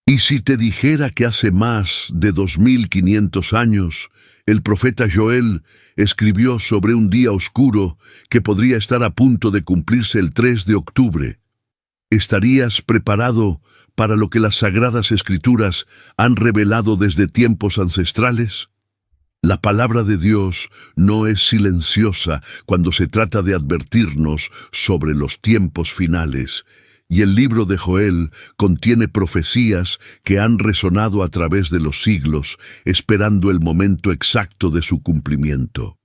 Y si te dijera que hace más de 2500 años, el profeta Joel escribió sobre un día oscuro que podría estar a punto de cumplirse el 3 de octubre, ¿estarías preparado para lo que las Sagradas Escrituras han revelado desde tiempos ancestrales? La palabra de Dios no es silenciosa cuando se trata de advertirnos sobre los tiempos finales, y el libro de Joel contiene profecías que han resonado a través de los siglos, esperando el momento exacto de su cumplimiento.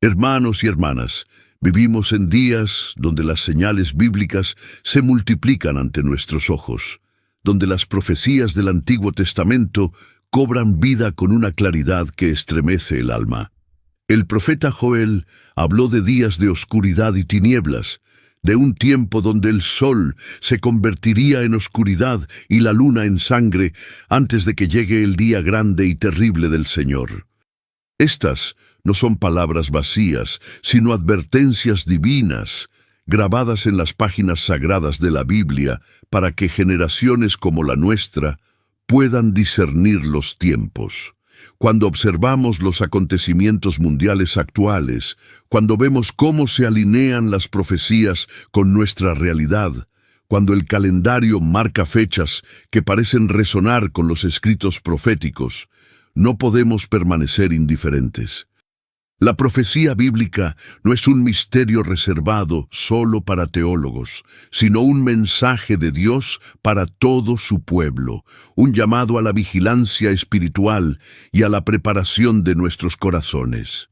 Hermanos y hermanas, vivimos en días donde las señales bíblicas se multiplican ante nuestros ojos, donde las profecías del Antiguo Testamento cobran vida con una claridad que estremece el alma. El profeta Joel habló de días de oscuridad y tinieblas, de un tiempo donde el sol se convertiría en oscuridad y la luna en sangre antes de que llegue el día grande y terrible del Señor. Estas no son palabras vacías, sino advertencias divinas, grabadas en las páginas sagradas de la Biblia, para que generaciones como la nuestra puedan discernir los tiempos. Cuando observamos los acontecimientos mundiales actuales, cuando vemos cómo se alinean las profecías con nuestra realidad, cuando el calendario marca fechas que parecen resonar con los escritos proféticos, no podemos permanecer indiferentes. La profecía bíblica no es un misterio reservado solo para teólogos, sino un mensaje de Dios para todo su pueblo, un llamado a la vigilancia espiritual y a la preparación de nuestros corazones.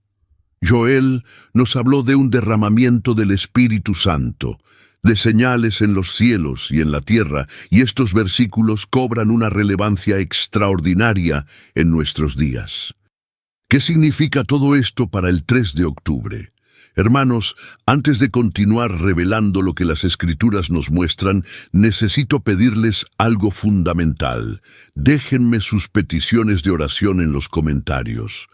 Joel nos habló de un derramamiento del Espíritu Santo, de señales en los cielos y en la tierra, y estos versículos cobran una relevancia extraordinaria en nuestros días. ¿Qué significa todo esto para el 3 de octubre? Hermanos, antes de continuar revelando lo que las Escrituras nos muestran, necesito pedirles algo fundamental. Déjenme sus peticiones de oración en los comentarios.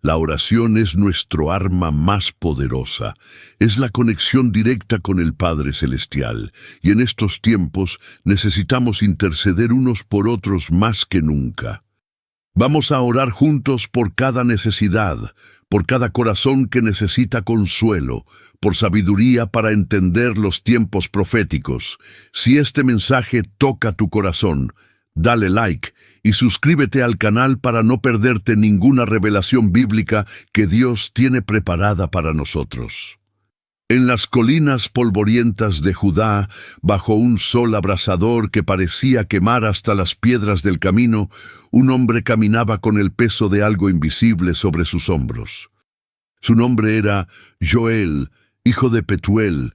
La oración es nuestro arma más poderosa. Es la conexión directa con el Padre Celestial. Y en estos tiempos necesitamos interceder unos por otros más que nunca. Vamos a orar juntos por cada necesidad, por cada corazón que necesita consuelo, por sabiduría para entender los tiempos proféticos. Si este mensaje toca tu corazón, dale like y suscríbete al canal para no perderte ninguna revelación bíblica que Dios tiene preparada para nosotros. En las colinas polvorientas de Judá, bajo un sol abrasador que parecía quemar hasta las piedras del camino, un hombre caminaba con el peso de algo invisible sobre sus hombros. Su nombre era Joel, hijo de Petuel,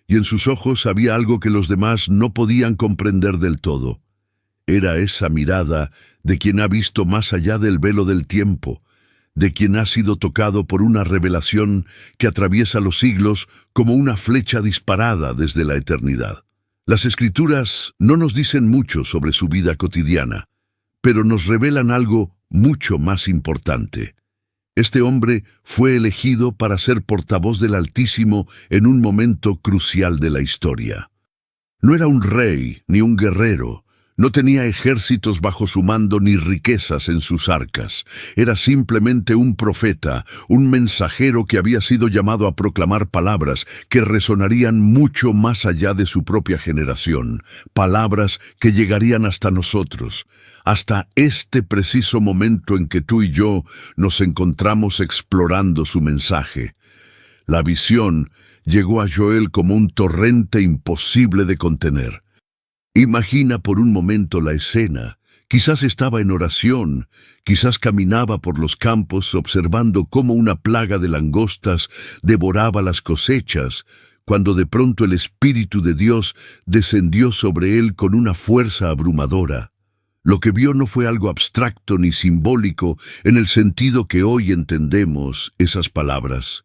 y en sus ojos había algo que los demás no podían comprender del todo. Era esa mirada de quien ha visto más allá del velo del tiempo, de quien ha sido tocado por una revelación que atraviesa los siglos como una flecha disparada desde la eternidad. Las Escrituras no nos dicen mucho sobre su vida cotidiana, pero nos revelan algo mucho más importante. Este hombre fue elegido para ser portavoz del Altísimo en un momento crucial de la historia. No era un rey ni un guerrero. No tenía ejércitos bajo su mando ni riquezas en sus arcas. Era simplemente un profeta, un mensajero que había sido llamado a proclamar palabras que resonarían mucho más allá de su propia generación, palabras que llegarían hasta nosotros, hasta este preciso momento en que tú y yo nos encontramos explorando su mensaje. La visión llegó a Joel como un torrente imposible de contener. Imagina por un momento la escena. Quizás estaba en oración, quizás caminaba por los campos observando cómo una plaga de langostas devoraba las cosechas, cuando de pronto el Espíritu de Dios descendió sobre él con una fuerza abrumadora. Lo que vio no fue algo abstracto ni simbólico en el sentido que hoy entendemos esas palabras.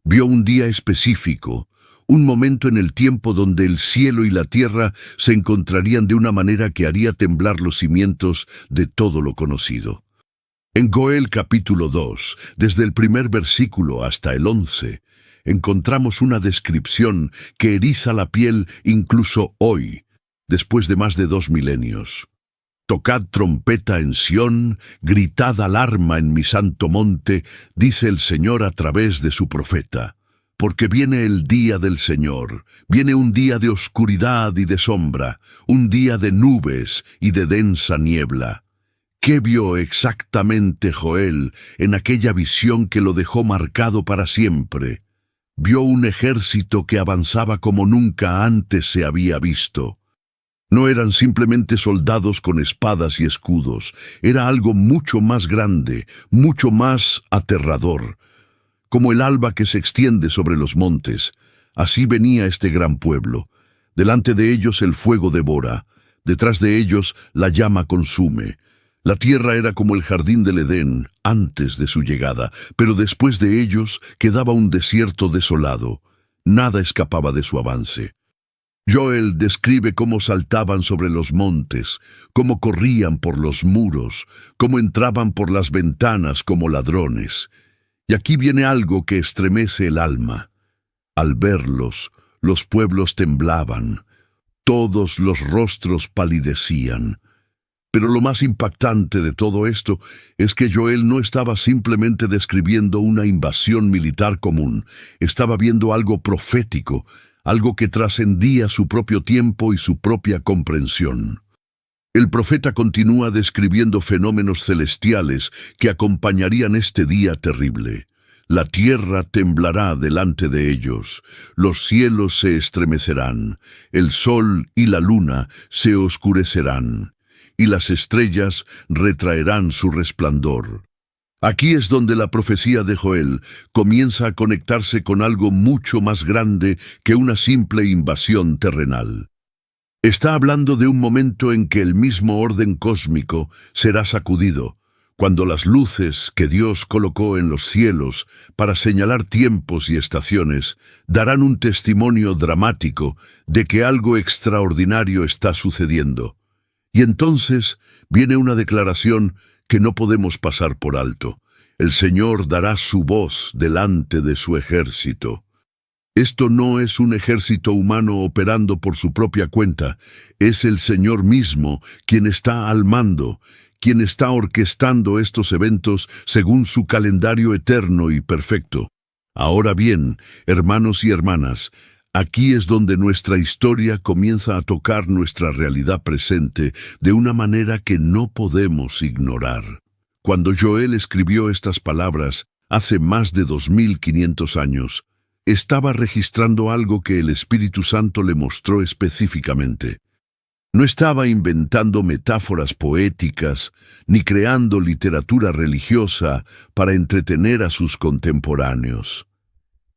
Vio un día específico, un momento en el tiempo donde el cielo y la tierra se encontrarían de una manera que haría temblar los cimientos de todo lo conocido. En Joel capítulo 2, desde el primer versículo hasta el 11, encontramos una descripción que eriza la piel incluso hoy, después de más de 2 milenios. Tocad trompeta en Sión, gritad alarma en mi santo monte, dice el Señor a través de su profeta. Porque viene el día del Señor, viene un día de oscuridad y de sombra, un día de nubes y de densa niebla. ¿Qué vio exactamente Joel en aquella visión que lo dejó marcado para siempre? Vio un ejército que avanzaba como nunca antes se había visto. No eran simplemente soldados con espadas y escudos, era algo mucho más grande, mucho más aterrador. Como el alba que se extiende sobre los montes, así venía este gran pueblo. Delante de ellos el fuego devora, detrás de ellos la llama consume. La tierra era como el jardín del Edén antes de su llegada, pero después de ellos quedaba un desierto desolado. Nada escapaba de su avance. Joel describe cómo saltaban sobre los montes, cómo corrían por los muros, cómo entraban por las ventanas como ladrones. Y aquí viene algo que estremece el alma. Al verlos, los pueblos temblaban, todos los rostros palidecían. Pero lo más impactante de todo esto es que Joel no estaba simplemente describiendo una invasión militar común, estaba viendo algo profético, algo que trascendía su propio tiempo y su propia comprensión. El profeta continúa describiendo fenómenos celestiales que acompañarían este día terrible. La tierra temblará delante de ellos, los cielos se estremecerán, el sol y la luna se oscurecerán, y las estrellas retraerán su resplandor. Aquí es donde la profecía de Joel comienza a conectarse con algo mucho más grande que una simple invasión terrenal. Está hablando de un momento en que el mismo orden cósmico será sacudido, cuando las luces que Dios colocó en los cielos para señalar tiempos y estaciones darán un testimonio dramático de que algo extraordinario está sucediendo. Y entonces viene una declaración que no podemos pasar por alto. El Señor dará su voz delante de su ejército. Esto no es un ejército humano operando por su propia cuenta, es el Señor mismo quien está al mando, quien está orquestando estos eventos según su calendario eterno y perfecto. Ahora bien, hermanos y hermanas, aquí es donde nuestra historia comienza a tocar nuestra realidad presente de una manera que no podemos ignorar. Cuando Joel escribió estas palabras hace más de 2500 años, estaba registrando algo que el Espíritu Santo le mostró específicamente. No estaba inventando metáforas poéticas ni creando literatura religiosa para entretener a sus contemporáneos.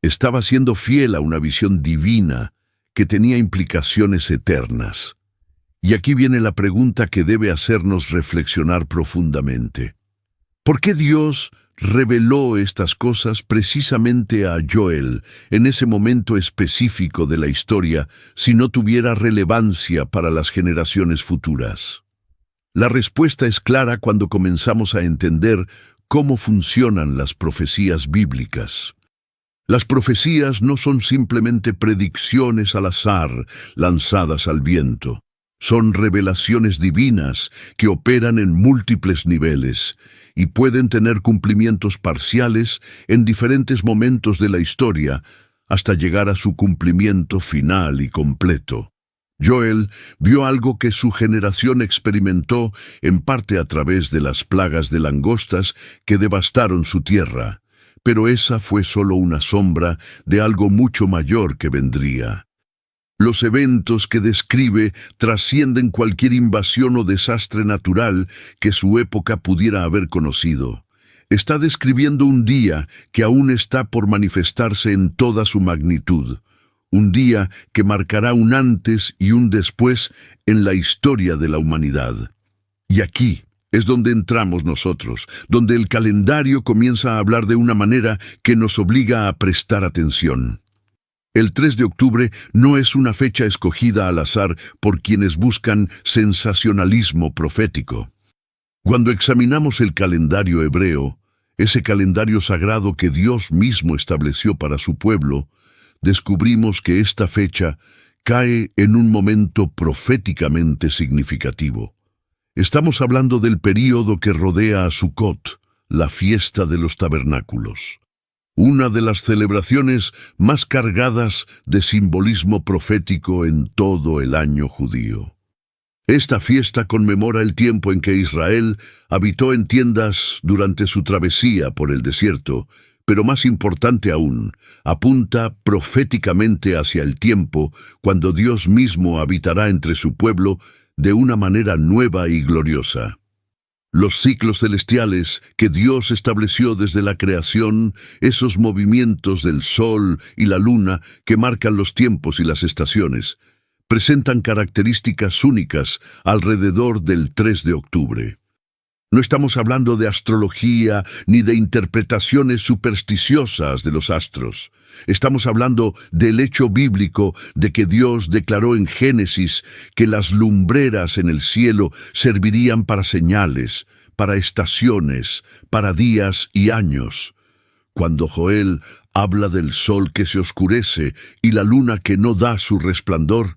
Estaba siendo fiel a una visión divina que tenía implicaciones eternas. Y aquí viene la pregunta que debe hacernos reflexionar profundamente. ¿Por qué Dios reveló estas cosas precisamente a Joel en ese momento específico de la historia si no tuviera relevancia para las generaciones futuras? La respuesta es clara cuando comenzamos a entender cómo funcionan las profecías bíblicas. Las profecías no son simplemente predicciones al azar lanzadas al viento. Son revelaciones divinas que operan en múltiples niveles y pueden tener cumplimientos parciales en diferentes momentos de la historia hasta llegar a su cumplimiento final y completo. Joel vio algo que su generación experimentó en parte a través de las plagas de langostas que devastaron su tierra, pero esa fue solo una sombra de algo mucho mayor que vendría. Los eventos que describe trascienden cualquier invasión o desastre natural que su época pudiera haber conocido. Está describiendo un día que aún está por manifestarse en toda su magnitud, un día que marcará un antes y un después en la historia de la humanidad. Y aquí es donde entramos nosotros, donde el calendario comienza a hablar de una manera que nos obliga a prestar atención. El 3 de octubre no es una fecha escogida al azar por quienes buscan sensacionalismo profético. Cuando examinamos el calendario hebreo, ese calendario sagrado que Dios mismo estableció para su pueblo, descubrimos que esta fecha cae en un momento proféticamente significativo. Estamos hablando del período que rodea a Sukkot, la fiesta de los tabernáculos, una de las celebraciones más cargadas de simbolismo profético en todo el año judío. Esta fiesta conmemora el tiempo en que Israel habitó en tiendas durante su travesía por el desierto, pero más importante aún, apunta proféticamente hacia el tiempo cuando Dios mismo habitará entre su pueblo de una manera nueva y gloriosa. Los ciclos celestiales que Dios estableció desde la creación, esos movimientos del sol y la luna que marcan los tiempos y las estaciones, presentan características únicas alrededor del 3 de octubre. No estamos hablando de astrología ni de interpretaciones supersticiosas de los astros. Estamos hablando del hecho bíblico de que Dios declaró en Génesis que las lumbreras en el cielo servirían para señales, para estaciones, para días y años. Cuando Joel habla del sol que se oscurece y la luna que no da su resplandor,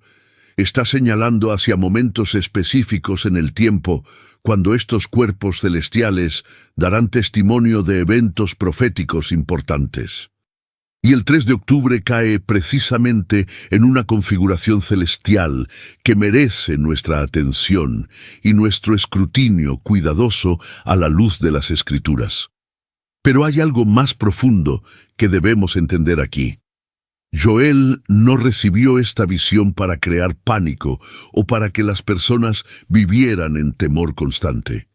está señalando hacia momentos específicos en el tiempo cuando estos cuerpos celestiales darán testimonio de eventos proféticos importantes. Y el 3 de octubre cae precisamente en una configuración celestial que merece nuestra atención y nuestro escrutinio cuidadoso a la luz de las Escrituras. Pero hay algo más profundo que debemos entender aquí. Joel no recibió esta visión para crear pánico o para que las personas vivieran en temor constante.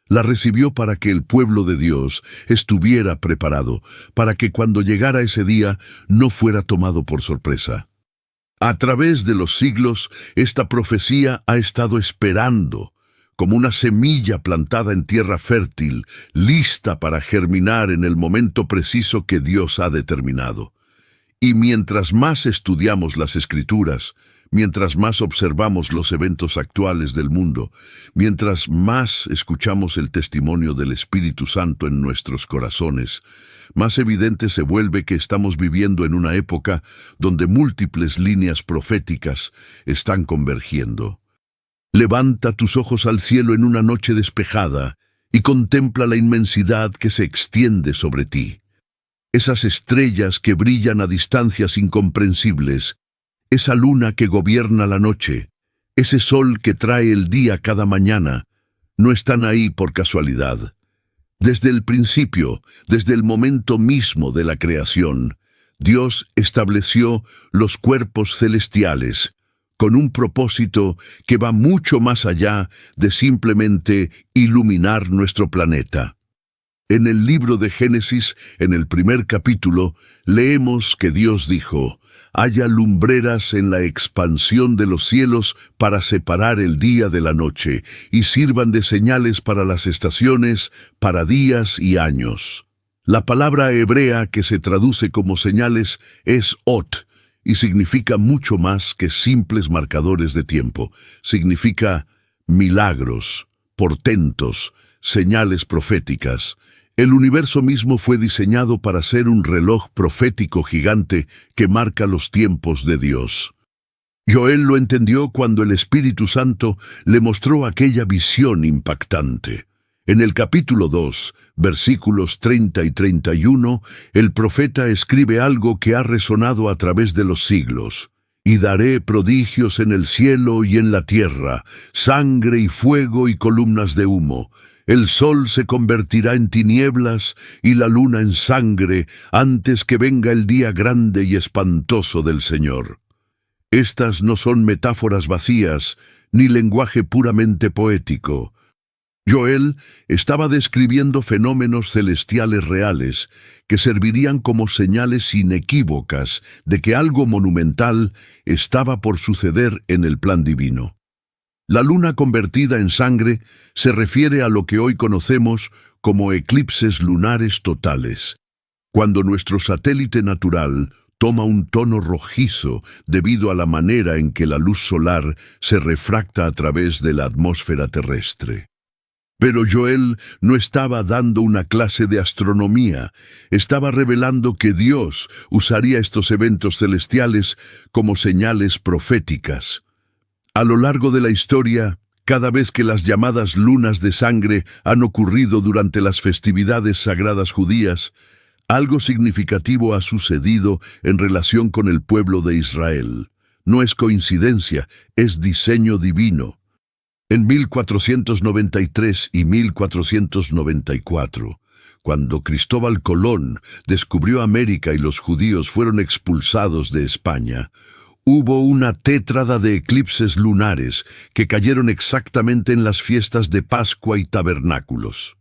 La recibió para que el pueblo de Dios estuviera preparado, para que cuando llegara ese día no fuera tomado por sorpresa. A través de los siglos, esta profecía ha estado esperando, como una semilla plantada en tierra fértil, lista para germinar en el momento preciso que Dios ha determinado. Y mientras más estudiamos las Escrituras, mientras más observamos los eventos actuales del mundo, mientras más escuchamos el testimonio del Espíritu Santo en nuestros corazones, más evidente se vuelve que estamos viviendo en una época donde múltiples líneas proféticas están convergiendo. Levanta tus ojos al cielo en una noche despejada y contempla la inmensidad que se extiende sobre ti. Esas estrellas que brillan a distancias incomprensibles, esa luna que gobierna la noche, ese sol que trae el día cada mañana, no están ahí por casualidad. Desde el principio, desde el momento mismo de la creación, Dios estableció los cuerpos celestiales con un propósito que va mucho más allá de simplemente iluminar nuestro planeta. En el libro de Génesis, en el primer capítulo, leemos que Dios dijo: «Haya lumbreras en la expansión de los cielos para separar el día de la noche, y sirvan de señales para las estaciones, para días y años». La palabra hebrea que se traduce como señales es ot, y significa mucho más que simples marcadores de tiempo. Significa milagros, portentos, señales proféticas. El universo mismo fue diseñado para ser un reloj profético gigante que marca los tiempos de Dios. Joel lo entendió cuando el Espíritu Santo le mostró aquella visión impactante. En el capítulo 2, versículos 30 y 31, el profeta escribe algo que ha resonado a través de los siglos. «Y daré prodigios en el cielo y en la tierra, sangre y fuego y columnas de humo. El sol se convertirá en tinieblas y la luna en sangre antes que venga el día grande y espantoso del Señor». Estas no son metáforas vacías, ni lenguaje puramente poético. Joel estaba describiendo fenómenos celestiales reales que servirían como señales inequívocas de que algo monumental estaba por suceder en el plan divino. La luna convertida en sangre se refiere a lo que hoy conocemos como eclipses lunares totales, cuando nuestro satélite natural toma un tono rojizo debido a la manera en que la luz solar se refracta a través de la atmósfera terrestre. Pero Joel no estaba dando una clase de astronomía, estaba revelando que Dios usaría estos eventos celestiales como señales proféticas. A lo largo de la historia, Cada vez que las llamadas lunas de sangre han ocurrido durante las festividades sagradas judías, algo significativo ha sucedido en relación con el pueblo de Israel. No es coincidencia, es diseño divino. En 1493 y 1494, cuando Cristóbal Colón descubrió América y los judíos fueron expulsados de España, hubo una tétrada de eclipses lunares que cayeron exactamente en las fiestas de Pascua y Tabernáculos.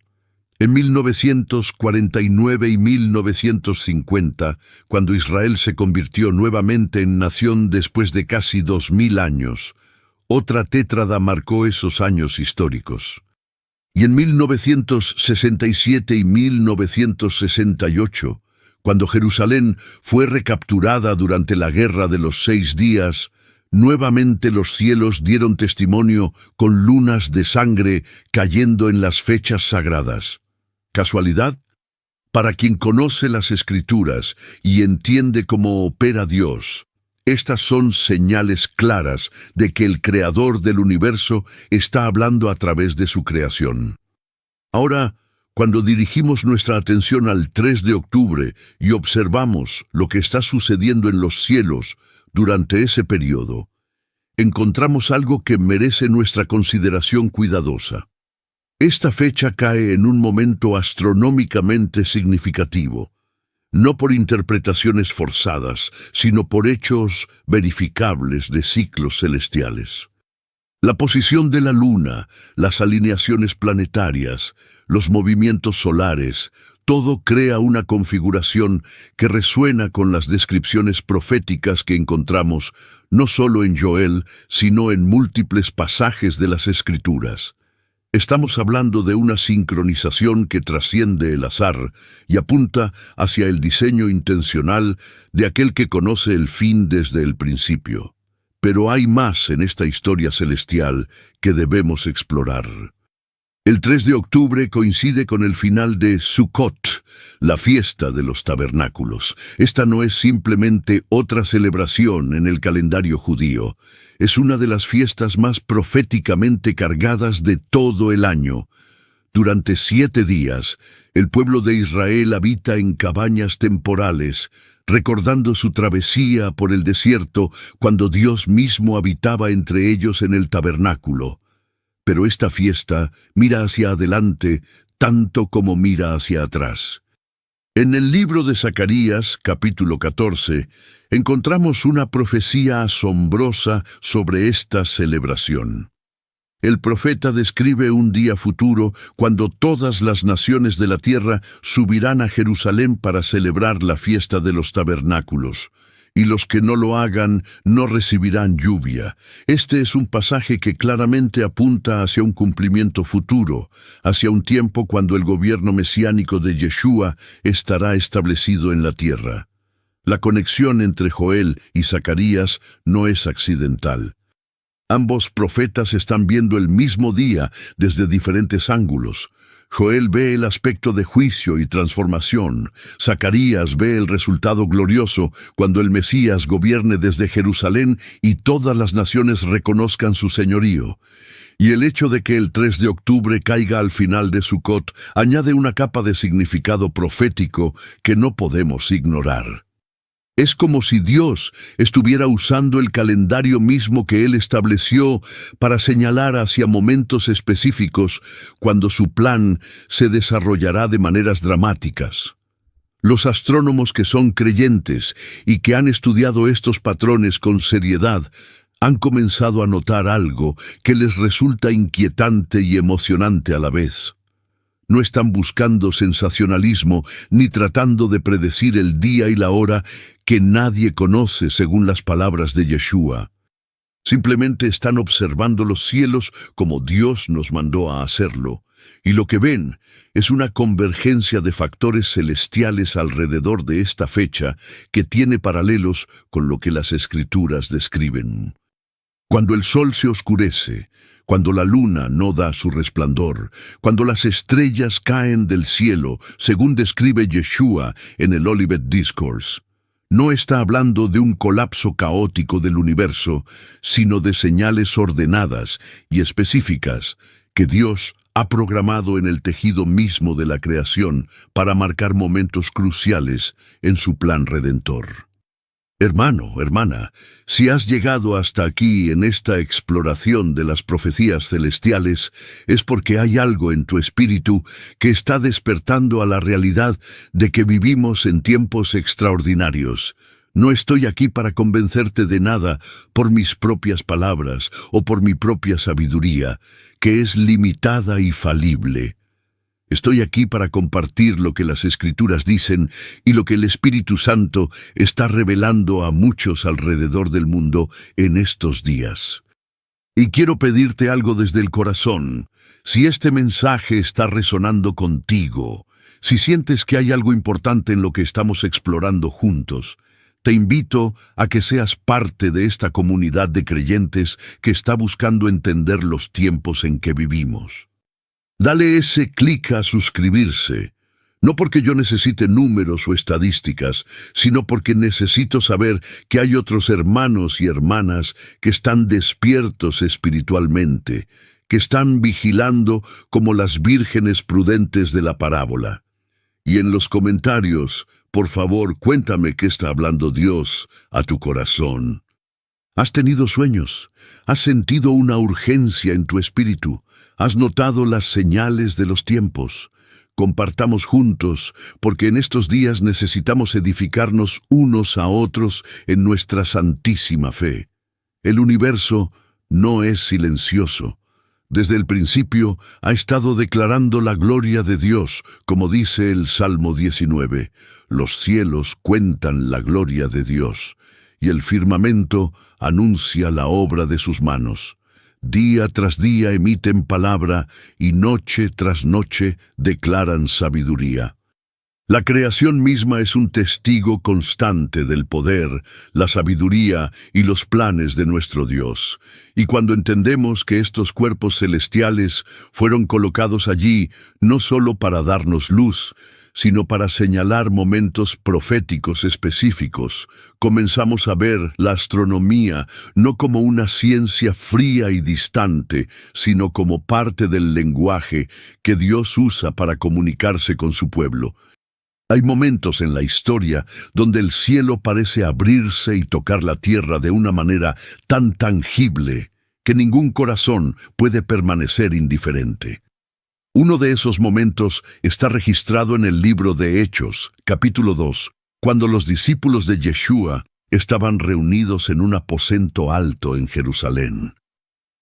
En 1949 y 1950, cuando Israel se convirtió nuevamente en nación después de casi 2000 años, otra tétrada marcó esos años históricos. Y en 1967 y 1968, cuando Jerusalén fue recapturada durante la Guerra de los 6 días, nuevamente los cielos dieron testimonio con lunas de sangre cayendo en las fechas sagradas. ¿Casualidad? Para quien conoce las Escrituras y entiende cómo opera Dios, estas son señales claras de que el Creador del universo está hablando a través de su creación. Ahora, cuando dirigimos nuestra atención al 3 de octubre y observamos lo que está sucediendo en los cielos durante ese periodo, encontramos algo que merece nuestra consideración cuidadosa. Esta fecha cae en un momento astronómicamente significativo, no por interpretaciones forzadas, sino por hechos verificables de ciclos celestiales. La posición de la luna, las alineaciones planetarias, los movimientos solares, todo crea una configuración que resuena con las descripciones proféticas que encontramos no solo en Joel, sino en múltiples pasajes de las Escrituras. Estamos hablando de una sincronización que trasciende el azar y apunta hacia el diseño intencional de aquel que conoce el fin desde el principio. Pero hay más en esta historia celestial que debemos explorar. El 3 de octubre coincide con el final de Sukkot, la fiesta de los tabernáculos. Esta no es simplemente otra celebración en el calendario judío. Es una de las fiestas más proféticamente cargadas de todo el año. Durante 7 días, el pueblo de Israel habita en cabañas temporales, recordando su travesía por el desierto cuando Dios mismo habitaba entre ellos en el tabernáculo. Pero esta fiesta mira hacia adelante tanto como mira hacia atrás. En el libro de Zacarías, capítulo 14, encontramos una profecía asombrosa sobre esta celebración. El profeta describe un día futuro cuando todas las naciones de la tierra subirán a Jerusalén para celebrar la fiesta de los tabernáculos, y los que no lo hagan no recibirán lluvia. Este es un pasaje que claramente apunta hacia un cumplimiento futuro, hacia un tiempo cuando el gobierno mesiánico de Yeshua estará establecido en la tierra. La conexión entre Joel y Zacarías no es accidental. Ambos profetas están viendo el mismo día desde diferentes ángulos. Joel ve el aspecto de juicio y transformación. Zacarías ve el resultado glorioso cuando el Mesías gobierne desde Jerusalén y todas las naciones reconozcan su señorío. Y el hecho de que el 3 de octubre caiga al final de Sukkot añade una capa de significado profético que no podemos ignorar. Es como si Dios estuviera usando el calendario mismo que Él estableció para señalar hacia momentos específicos cuando su plan se desarrollará de maneras dramáticas. Los astrónomos que son creyentes y que han estudiado estos patrones con seriedad han comenzado a notar algo que les resulta inquietante y emocionante a la vez. No están buscando sensacionalismo ni tratando de predecir el día y la hora que nadie conoce según las palabras de Yeshua. Simplemente están observando los cielos como Dios nos mandó a hacerlo, y lo que ven es una convergencia de factores celestiales alrededor de esta fecha que tiene paralelos con lo que las Escrituras describen. Cuando el sol se oscurece, cuando la luna no da su resplandor, cuando las estrellas caen del cielo, según describe Yeshua en el Olivet Discourse, no está hablando de un colapso caótico del universo, sino de señales ordenadas y específicas que Dios ha programado en el tejido mismo de la creación para marcar momentos cruciales en su plan redentor. Hermano, hermana, si has llegado hasta aquí en esta exploración de las profecías celestiales, es porque hay algo en tu espíritu que está despertando a la realidad de que vivimos en tiempos extraordinarios. No estoy aquí para convencerte de nada por mis propias palabras o por mi propia sabiduría, que es limitada y falible. Estoy aquí para compartir lo que las Escrituras dicen y lo que el Espíritu Santo está revelando a muchos alrededor del mundo en estos días. Y quiero pedirte algo desde el corazón. Si este mensaje está resonando contigo, si sientes que hay algo importante en lo que estamos explorando juntos, te invito a que seas parte de esta comunidad de creyentes que está buscando entender los tiempos en que vivimos. Dale ese clic a suscribirse, no porque yo necesite números o estadísticas, sino porque necesito saber que hay otros hermanos y hermanas que están despiertos espiritualmente, que están vigilando como las vírgenes prudentes de la parábola. Y en los comentarios, por favor, cuéntame qué está hablando Dios a tu corazón. ¿Has tenido sueños? ¿Has sentido una urgencia en tu espíritu? ¿Has notado las señales de los tiempos? Compartamos juntos, porque en estos días necesitamos edificarnos unos a otros en nuestra santísima fe. El universo no es silencioso. Desde el principio ha estado declarando la gloria de Dios, como dice el Salmo 19. Los cielos cuentan la gloria de Dios, y el firmamento anuncia la obra de sus manos. Día tras día emiten palabra, y noche tras noche declaran sabiduría. La creación misma es un testigo constante del poder, la sabiduría y los planes de nuestro Dios. Y cuando entendemos que estos cuerpos celestiales fueron colocados allí no solo para darnos luz, sino para señalar momentos proféticos específicos, comenzamos a ver la astronomía no como una ciencia fría y distante, sino como parte del lenguaje que Dios usa para comunicarse con su pueblo. Hay momentos en la historia donde el cielo parece abrirse y tocar la tierra de una manera tan tangible que ningún corazón puede permanecer indiferente. Uno de esos momentos está registrado en el libro de Hechos, capítulo 2, cuando los discípulos de Yeshua estaban reunidos en un aposento alto en Jerusalén.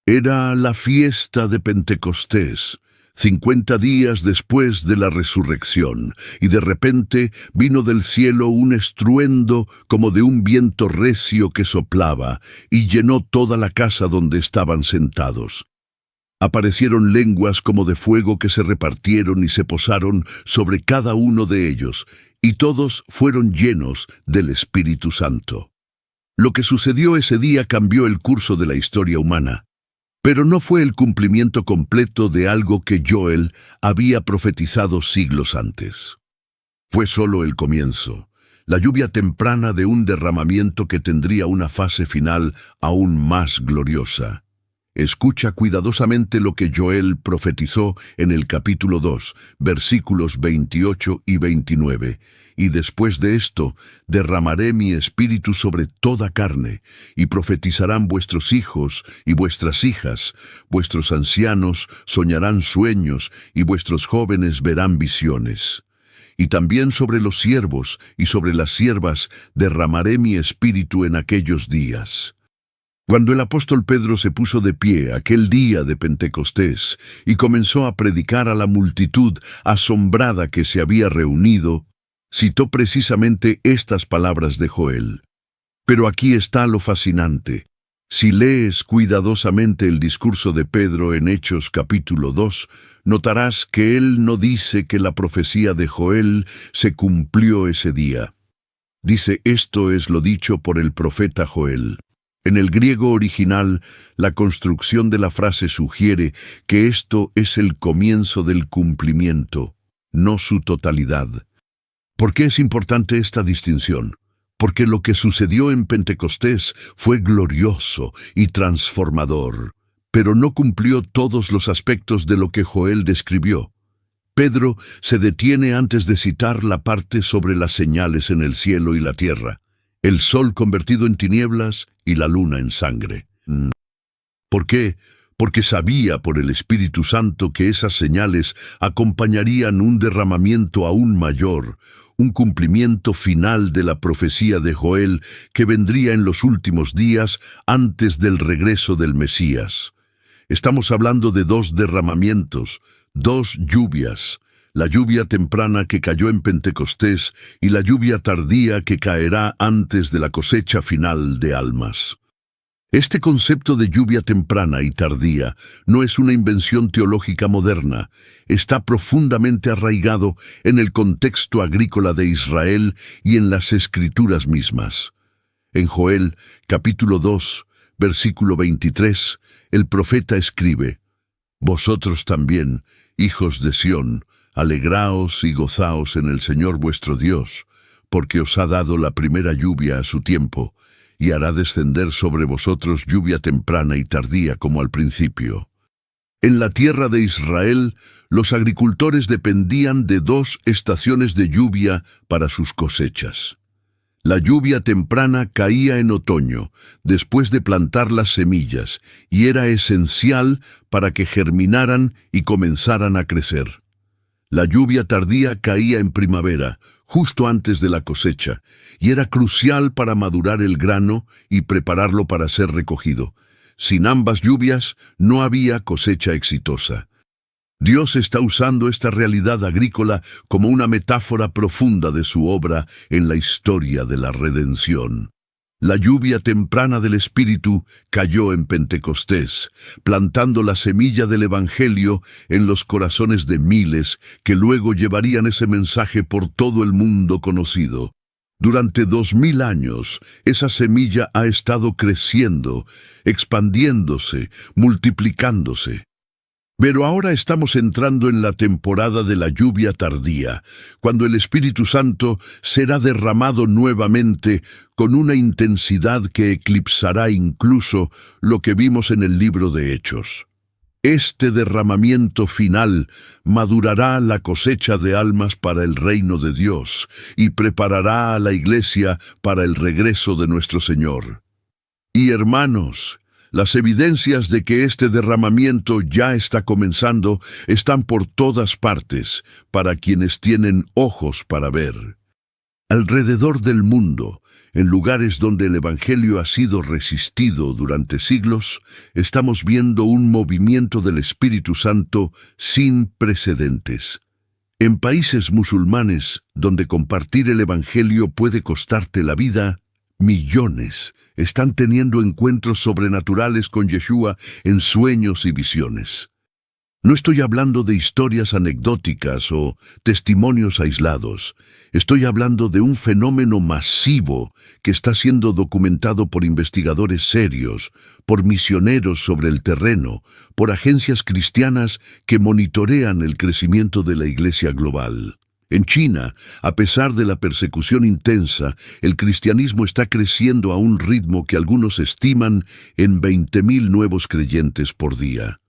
Era la fiesta de Pentecostés, 50 días después de la resurrección, y de repente vino del cielo un estruendo como de un viento recio que soplaba, y llenó toda la casa donde estaban sentados. Aparecieron lenguas como de fuego que se repartieron y se posaron sobre cada uno de ellos, y todos fueron llenos del Espíritu Santo. Lo que sucedió ese día cambió el curso de la historia humana, pero no fue el cumplimiento completo de algo que Joel había profetizado siglos antes. Fue solo el comienzo, la lluvia temprana de un derramamiento que tendría una fase final aún más gloriosa. Escucha cuidadosamente lo que Joel profetizó en el capítulo 2, versículos 28 y 29. Y después de esto, derramaré mi espíritu sobre toda carne, y profetizarán vuestros hijos y vuestras hijas, vuestros ancianos soñarán sueños, y vuestros jóvenes verán visiones. Y también sobre los siervos y sobre las siervas derramaré mi espíritu en aquellos días. Cuando el apóstol Pedro se puso de pie aquel día de Pentecostés y comenzó a predicar a la multitud asombrada que se había reunido, citó precisamente estas palabras de Joel. Pero aquí está lo fascinante. Si lees cuidadosamente el discurso de Pedro en Hechos capítulo 2, notarás que él no dice que la profecía de Joel se cumplió ese día. Dice: esto es lo dicho por el profeta Joel. En el griego original, la construcción de la frase sugiere que esto es el comienzo del cumplimiento, no su totalidad. ¿Por qué es importante esta distinción? porque lo que sucedió en Pentecostés fue glorioso y transformador, pero no cumplió todos los aspectos de lo que Joel describió. Pedro se detiene antes de citar la parte sobre las señales en el cielo y la tierra, el sol convertido en tinieblas y la luna en sangre. ¿Por qué? Porque sabía por el Espíritu Santo que esas señales acompañarían un derramamiento aún mayor, un cumplimiento final de la profecía de Joel que vendría en los últimos días antes del regreso del Mesías. Estamos hablando de dos derramamientos, dos lluvias, la lluvia temprana que cayó en Pentecostés y la lluvia tardía que caerá antes de la cosecha final de almas. Este concepto de lluvia temprana y tardía no es una invención teológica moderna, está profundamente arraigado en el contexto agrícola de Israel y en las Escrituras mismas. En Joel, capítulo 2, versículo 23, el profeta escribe: «Vosotros también, hijos de Sión, alegraos y gozaos en el Señor vuestro Dios, porque os ha dado la primera lluvia a su tiempo, y hará descender sobre vosotros lluvia temprana y tardía como al principio». En la tierra de Israel, los agricultores dependían de dos estaciones de lluvia para sus cosechas. La lluvia temprana caía en otoño, después de plantar las semillas, y era esencial para que germinaran y comenzaran a crecer. La lluvia tardía caía en primavera, justo antes de la cosecha, y era crucial para madurar el grano y prepararlo para ser recogido. Sin ambas lluvias no había cosecha exitosa. Dios está usando esta realidad agrícola como una metáfora profunda de su obra en la historia de la redención. La lluvia temprana del Espíritu cayó en Pentecostés, plantando la semilla del Evangelio en los corazones de miles que luego llevarían ese mensaje por todo el mundo conocido. Durante 2000 años, esa semilla ha estado creciendo, expandiéndose, multiplicándose. Pero ahora estamos entrando en la temporada de la lluvia tardía, cuando el Espíritu Santo será derramado nuevamente con una intensidad que eclipsará incluso lo que vimos en el libro de Hechos. Este derramamiento final madurará la cosecha de almas para el reino de Dios y preparará a la Iglesia para el regreso de nuestro Señor. Y hermanos, las evidencias de que este derramamiento ya está comenzando están por todas partes para quienes tienen ojos para ver. Alrededor del mundo, en lugares donde el Evangelio ha sido resistido durante siglos, estamos viendo un movimiento del Espíritu Santo sin precedentes. En países musulmanes, donde compartir el Evangelio puede costarte la vida, millones están teniendo encuentros sobrenaturales con Yeshua en sueños y visiones. No estoy hablando de historias anecdóticas o testimonios aislados. Estoy hablando de un fenómeno masivo que está siendo documentado por investigadores serios, por misioneros sobre el terreno, por agencias cristianas que monitorean el crecimiento de la Iglesia global. En China, a pesar de la persecución intensa, el cristianismo está creciendo a un ritmo que algunos estiman en 20,000 nuevos creyentes por día.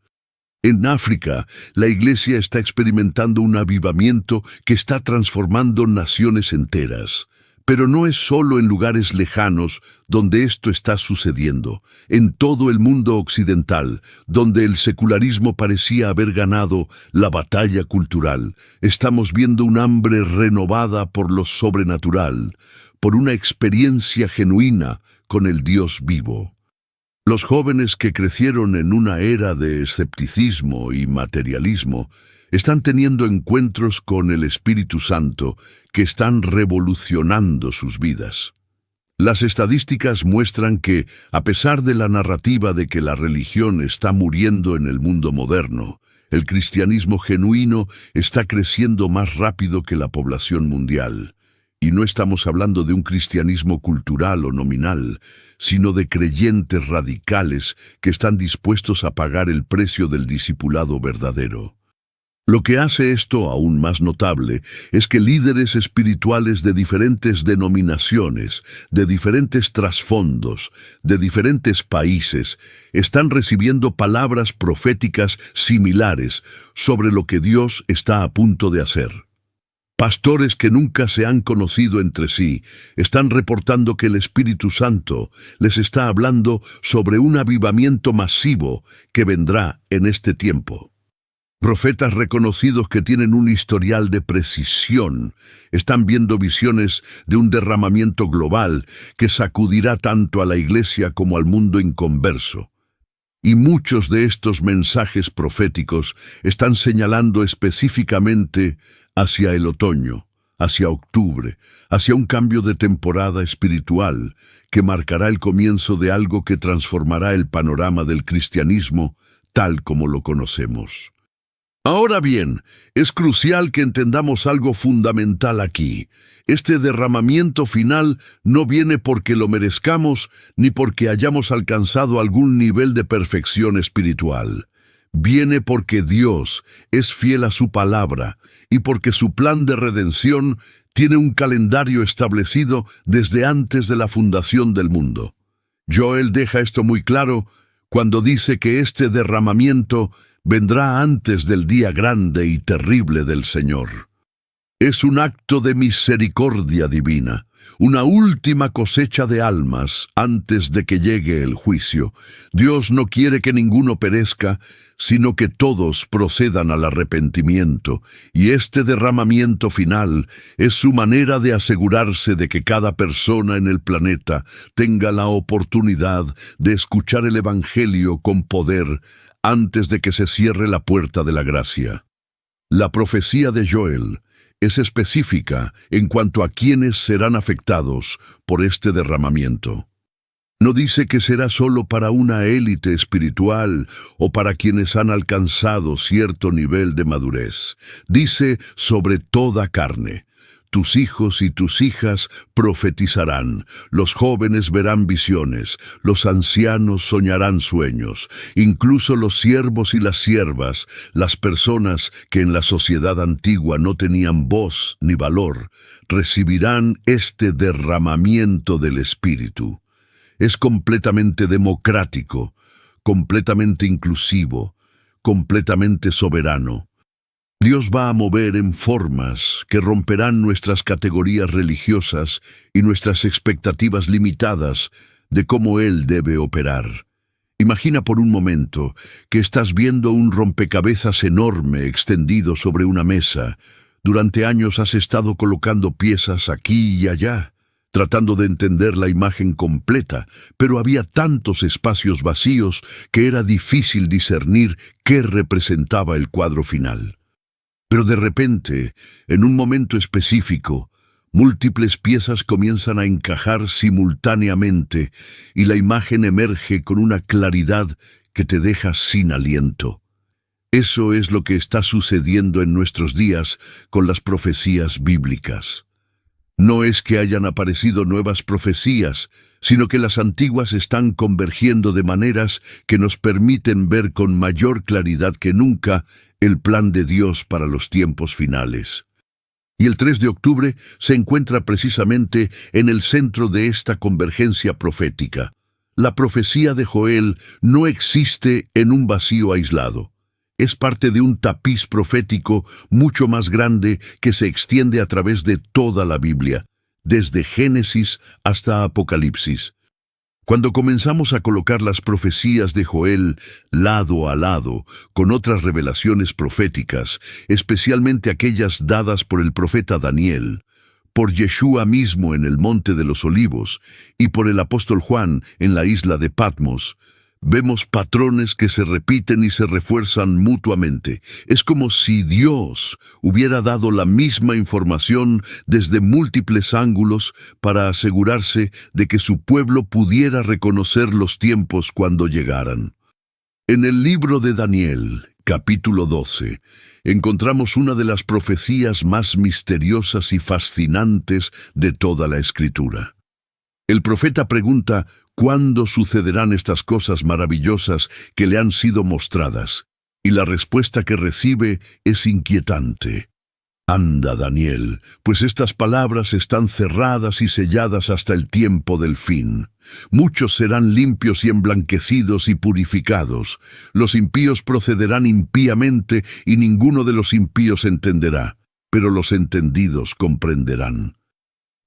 En África, la Iglesia está experimentando un avivamiento que está transformando naciones enteras. Pero no es solo en lugares lejanos donde esto está sucediendo. En todo el mundo occidental, donde el secularismo parecía haber ganado la batalla cultural, estamos viendo un hambre renovada por lo sobrenatural, por una experiencia genuina con el Dios vivo. Los jóvenes que crecieron en una era de escepticismo y materialismo están teniendo encuentros con el Espíritu Santo que están revolucionando sus vidas. Las estadísticas muestran que, a pesar de la narrativa de que la religión está muriendo en el mundo moderno, el cristianismo genuino está creciendo más rápido que la población mundial. Y no estamos hablando de un cristianismo cultural o nominal, sino de creyentes radicales que están dispuestos a pagar el precio del discipulado verdadero. Lo que hace esto aún más notable es que líderes espirituales de diferentes denominaciones, de diferentes trasfondos, de diferentes países, están recibiendo palabras proféticas similares sobre lo que Dios está a punto de hacer. Pastores que nunca se han conocido entre sí están reportando que el Espíritu Santo les está hablando sobre un avivamiento masivo que vendrá en este tiempo. Profetas reconocidos que tienen un historial de precisión están viendo visiones de un derramamiento global que sacudirá tanto a la Iglesia como al mundo inconverso. Y muchos de estos mensajes proféticos están señalando específicamente hacia el otoño, hacia octubre, hacia un cambio de temporada espiritual que marcará el comienzo de algo que transformará el panorama del cristianismo tal como lo conocemos. Ahora bien, es crucial que entendamos algo fundamental aquí. Este derramamiento final no viene porque lo merezcamos ni porque hayamos alcanzado algún nivel de perfección espiritual. Viene porque Dios es fiel a su palabra y porque su plan de redención tiene un calendario establecido desde antes de la fundación del mundo. Joel deja esto muy claro cuando dice que este derramamiento vendrá antes del día grande y terrible del Señor. Es un acto de misericordia divina, una última cosecha de almas antes de que llegue el juicio. Dios no quiere que ninguno perezca, sino que todos procedan al arrepentimiento, y este derramamiento final es su manera de asegurarse de que cada persona en el planeta tenga la oportunidad de escuchar el Evangelio con poder antes de que se cierre la puerta de la gracia. La profecía de Joel es específica en cuanto a quienes serán afectados por este derramamiento. No dice que será solo para una élite espiritual o para quienes han alcanzado cierto nivel de madurez. Dice sobre toda carne. Tus hijos y tus hijas profetizarán, los jóvenes verán visiones, los ancianos soñarán sueños, incluso los siervos y las siervas, las personas que en la sociedad antigua no tenían voz ni valor, recibirán este derramamiento del Espíritu. Es completamente democrático, completamente inclusivo, completamente soberano. Dios va a mover en formas que romperán nuestras categorías religiosas y nuestras expectativas limitadas de cómo Él debe operar. Imagina por un momento que estás viendo un rompecabezas enorme extendido sobre una mesa. Durante años has estado colocando piezas aquí y allá, tratando de entender la imagen completa, pero había tantos espacios vacíos que era difícil discernir qué representaba el cuadro final. Pero de repente, en un momento específico, múltiples piezas comienzan a encajar simultáneamente y la imagen emerge con una claridad que te deja sin aliento. Eso es lo que está sucediendo en nuestros días con las profecías bíblicas. No es que hayan aparecido nuevas profecías, sino que las antiguas están convergiendo de maneras que nos permiten ver con mayor claridad que nunca el plan de Dios para los tiempos finales. Y el 3 de octubre se encuentra precisamente en el centro de esta convergencia profética. La profecía de Joel no existe en un vacío aislado. Es parte de un tapiz profético mucho más grande que se extiende a través de toda la Biblia, desde Génesis hasta Apocalipsis. Cuando comenzamos a colocar las profecías de Joel lado a lado con otras revelaciones proféticas, especialmente aquellas dadas por el profeta Daniel, por Yeshua mismo en el Monte de los Olivos y por el apóstol Juan en la isla de Patmos, vemos patrones que se repiten y se refuerzan mutuamente. Es como si Dios hubiera dado la misma información desde múltiples ángulos para asegurarse de que su pueblo pudiera reconocer los tiempos cuando llegaran. En el libro de Daniel, capítulo 12, encontramos una de las profecías más misteriosas y fascinantes de toda la Escritura. El profeta pregunta, ¿cuándo sucederán estas cosas maravillosas que le han sido mostradas? Y la respuesta que recibe es inquietante. Anda, Daniel, pues estas palabras están cerradas y selladas hasta el tiempo del fin. Muchos serán limpios y emblanquecidos y purificados. Los impíos procederán impíamente y ninguno de los impíos entenderá, pero los entendidos comprenderán.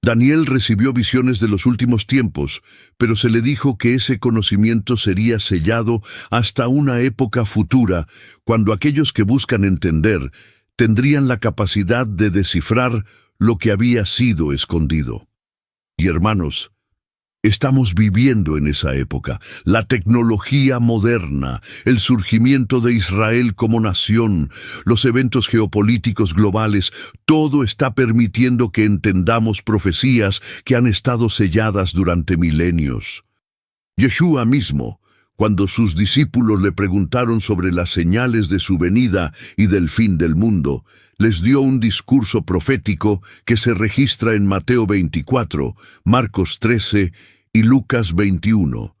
Daniel recibió visiones de los últimos tiempos, pero se le dijo que ese conocimiento sería sellado hasta una época futura, cuando aquellos que buscan entender tendrían la capacidad de descifrar lo que había sido escondido. Y hermanos, estamos viviendo en esa época. La tecnología moderna, el surgimiento de Israel como nación, los eventos geopolíticos globales, todo está permitiendo que entendamos profecías que han estado selladas durante milenios. Yeshua mismo, cuando sus discípulos le preguntaron sobre las señales de su venida y del fin del mundo, les dio un discurso profético que se registra en Mateo 24, Marcos 13 y Lucas 21.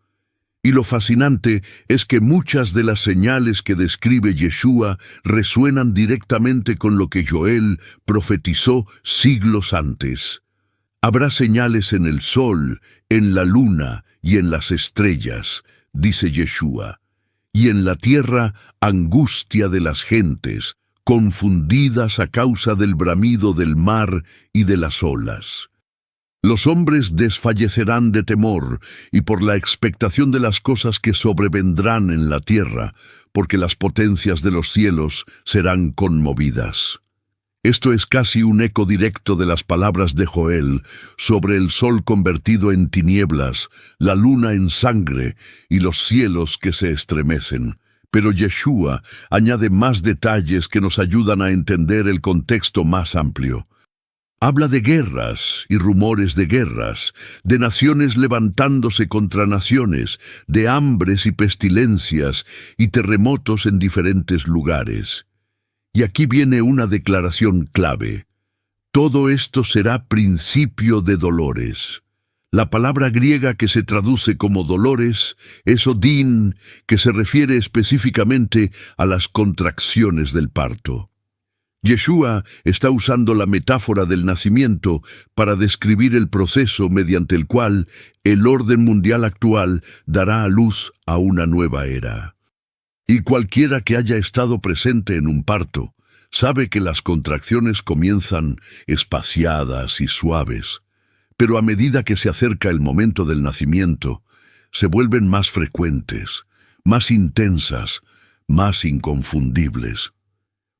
Y lo fascinante es que muchas de las señales que describe Yeshua resuenan directamente con lo que Joel profetizó siglos antes. Habrá señales en el sol, en la luna y en las estrellas, dice Yeshua, y en la tierra angustia de las gentes, confundidas a causa del bramido del mar y de las olas. Los hombres desfallecerán de temor y por la expectación de las cosas que sobrevendrán en la tierra, porque las potencias de los cielos serán conmovidas. Esto es casi un eco directo de las palabras de Joel sobre el sol convertido en tinieblas, la luna en sangre y los cielos que se estremecen. Pero Yeshua añade más detalles que nos ayudan a entender el contexto más amplio. Habla de guerras y rumores de guerras, de naciones levantándose contra naciones, de hambres y pestilencias y terremotos en diferentes lugares. Y aquí viene una declaración clave. Todo esto será principio de dolores. La palabra griega que se traduce como dolores es odín, que se refiere específicamente a las contracciones del parto. Yeshua está usando la metáfora del nacimiento para describir el proceso mediante el cual el orden mundial actual dará a luz a una nueva era. Y cualquiera que haya estado presente en un parto sabe que las contracciones comienzan espaciadas y suaves, pero a medida que se acerca el momento del nacimiento, se vuelven más frecuentes, más intensas, más inconfundibles.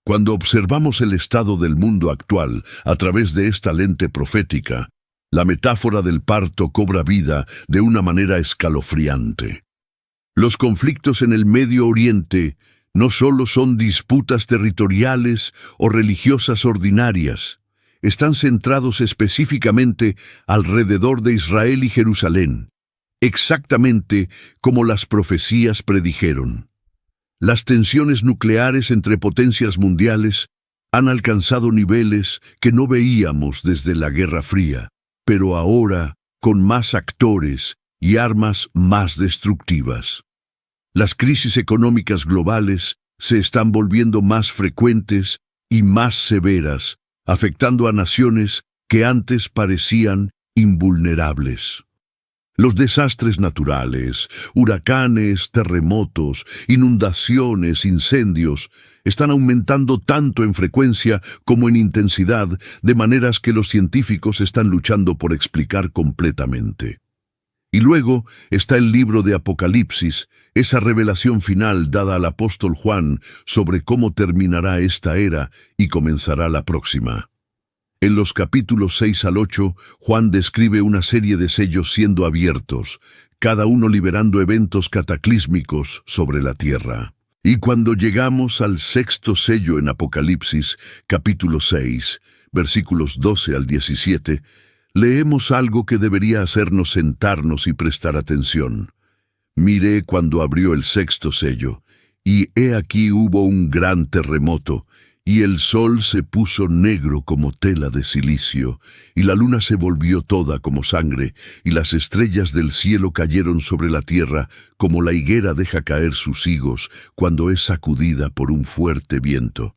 Cuando observamos el estado del mundo actual a través de esta lente profética, la metáfora del parto cobra vida de una manera escalofriante. Los conflictos en el Medio Oriente no solo son disputas territoriales o religiosas ordinarias, están centrados específicamente alrededor de Israel y Jerusalén, exactamente como las profecías predijeron. Las tensiones nucleares entre potencias mundiales han alcanzado niveles que no veíamos desde la Guerra Fría, pero ahora con más actores y armas más destructivas. Las crisis económicas globales se están volviendo más frecuentes y más severas, afectando a naciones que antes parecían invulnerables. Los desastres naturales, huracanes, terremotos, inundaciones, incendios, están aumentando tanto en frecuencia como en intensidad, de maneras que los científicos están luchando por explicar completamente. Y luego está el libro de Apocalipsis, esa revelación final dada al apóstol Juan sobre cómo terminará esta era y comenzará la próxima. En los capítulos 6 al 8, Juan describe una serie de sellos siendo abiertos, cada uno liberando eventos cataclísmicos sobre la tierra. Y cuando llegamos al sexto sello en Apocalipsis, capítulo 6, versículos 12 al 17, leemos algo que debería hacernos sentarnos y prestar atención. Miré cuando abrió el sexto sello, y he aquí hubo un gran terremoto, Y el sol se puso negro como tela de silicio, y la luna se volvió toda como sangre, y las estrellas del cielo cayeron sobre la tierra, como la higuera deja caer sus higos cuando es sacudida por un fuerte viento.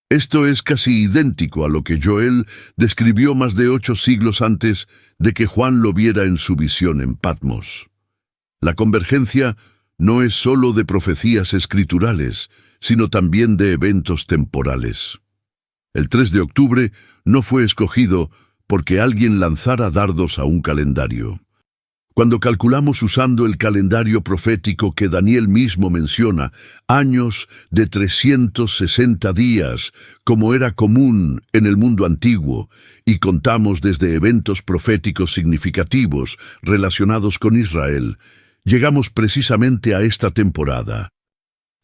Esto es casi idéntico a lo que Joel describió más de 8 siglos antes de que Juan lo viera en su visión en Patmos. La convergencia no es sólo de profecías escriturales, sino también de eventos temporales. El 3 de octubre no fue escogido porque alguien lanzara dardos a un calendario. Cuando calculamos usando el calendario profético que Daniel mismo menciona, años de 360 días, como era común en el mundo antiguo, y contamos desde eventos proféticos significativos relacionados con Israel, llegamos precisamente a esta temporada.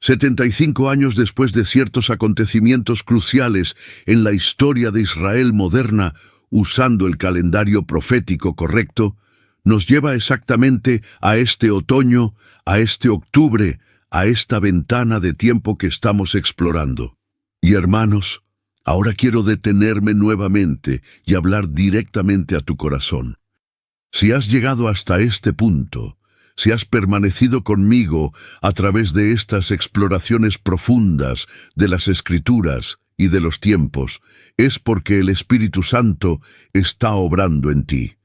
75 años después de ciertos acontecimientos cruciales en la historia de Israel moderna, usando el calendario profético correcto, nos lleva exactamente a este otoño, a este octubre, a esta ventana de tiempo que estamos explorando. Y hermanos, ahora quiero detenerme nuevamente y hablar directamente a tu corazón. Si has llegado hasta este punto, si has permanecido conmigo a través de estas exploraciones profundas de las Escrituras y de los tiempos, es porque el Espíritu Santo está obrando en ti.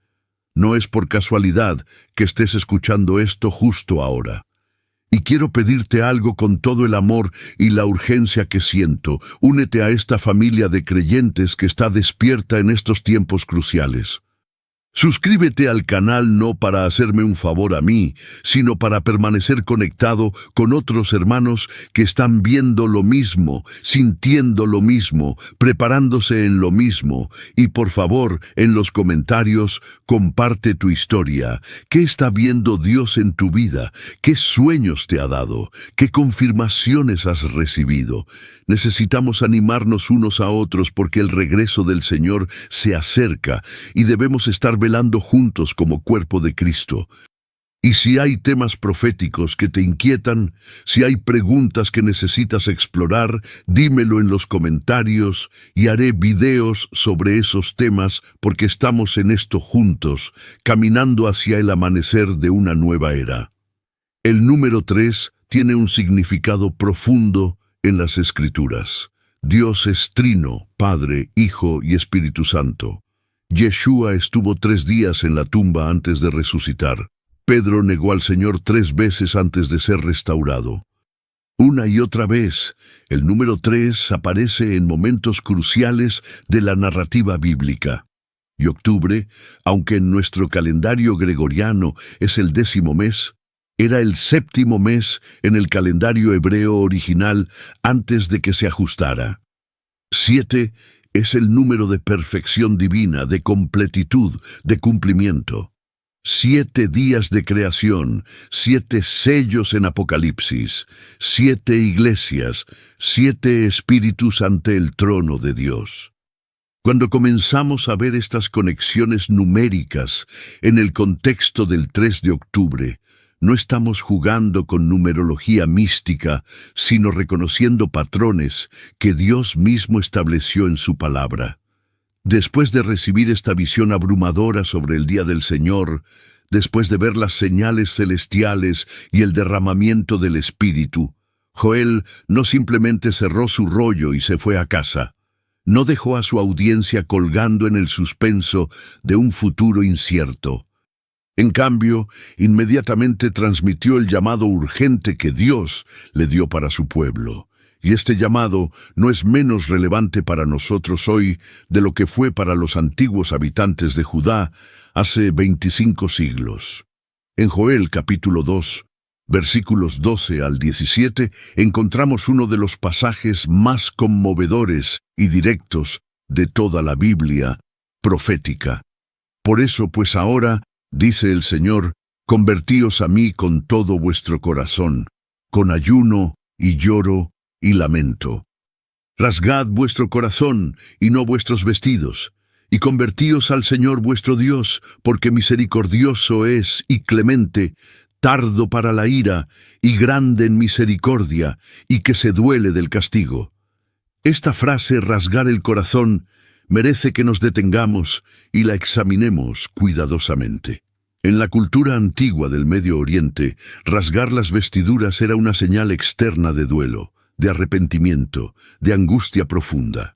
No es por casualidad que estés escuchando esto justo ahora. Y quiero pedirte algo con todo el amor y la urgencia que siento. Únete a esta familia de creyentes que está despierta en estos tiempos cruciales. Suscríbete al canal no para hacerme un favor a mí, sino para permanecer conectado con otros hermanos que están viendo lo mismo, sintiendo lo mismo, preparándose en lo mismo. Y por favor, en los comentarios, comparte tu historia. ¿Qué está viendo Dios en tu vida? ¿Qué sueños te ha dado? ¿Qué confirmaciones has recibido? Necesitamos animarnos unos a otros porque el regreso del Señor se acerca y debemos estar velando juntos como cuerpo de Cristo. Y si hay temas proféticos que te inquietan, si hay preguntas que necesitas explorar, dímelo en los comentarios y haré videos sobre esos temas porque estamos en esto juntos, caminando hacia el amanecer de una nueva era. El número 3 tiene un significado profundo en las Escrituras. Dios es trino, Padre, Hijo y Espíritu Santo. Yeshua estuvo 3 días en la tumba antes de resucitar. Pedro negó al Señor 3 veces antes de ser restaurado. Una y otra vez, el número 3 aparece en momentos cruciales de la narrativa bíblica. Y octubre, aunque en nuestro calendario gregoriano es el 10º mes, era el 7º mes en el calendario hebreo original antes de que se ajustara. 7 es el número de perfección divina, de completitud, de cumplimiento. 7 días de creación, 7 sellos en Apocalipsis, 7 iglesias, 7 espíritus ante el trono de Dios. Cuando comenzamos a ver estas conexiones numéricas en el contexto del 3 de octubre, no estamos jugando con numerología mística, sino reconociendo patrones que Dios mismo estableció en su palabra. Después de recibir esta visión abrumadora sobre el día del Señor, después de ver las señales celestiales y el derramamiento del Espíritu, Joel no simplemente cerró su rollo y se fue a casa. No dejó a su audiencia colgando en el suspenso de un futuro incierto. En cambio, inmediatamente transmitió el llamado urgente que Dios le dio para su pueblo. Y este llamado no es menos relevante para nosotros hoy de lo que fue para los antiguos habitantes de Judá hace 25 siglos. En Joel capítulo 2, versículos 12 al 17, encontramos uno de los pasajes más conmovedores y directos de toda la Biblia profética. Por eso, pues ahora, dice el Señor, convertíos a mí con todo vuestro corazón, con ayuno y lloro y lamento. Rasgad vuestro corazón y no vuestros vestidos, y convertíos al Señor vuestro Dios, porque misericordioso es y clemente, tardo para la ira y grande en misericordia, y que se duele del castigo. Esta frase, rasgar el corazón, merece que nos detengamos y la examinemos cuidadosamente. En la cultura antigua del Medio Oriente, rasgar las vestiduras era una señal externa de duelo, de arrepentimiento, de angustia profunda.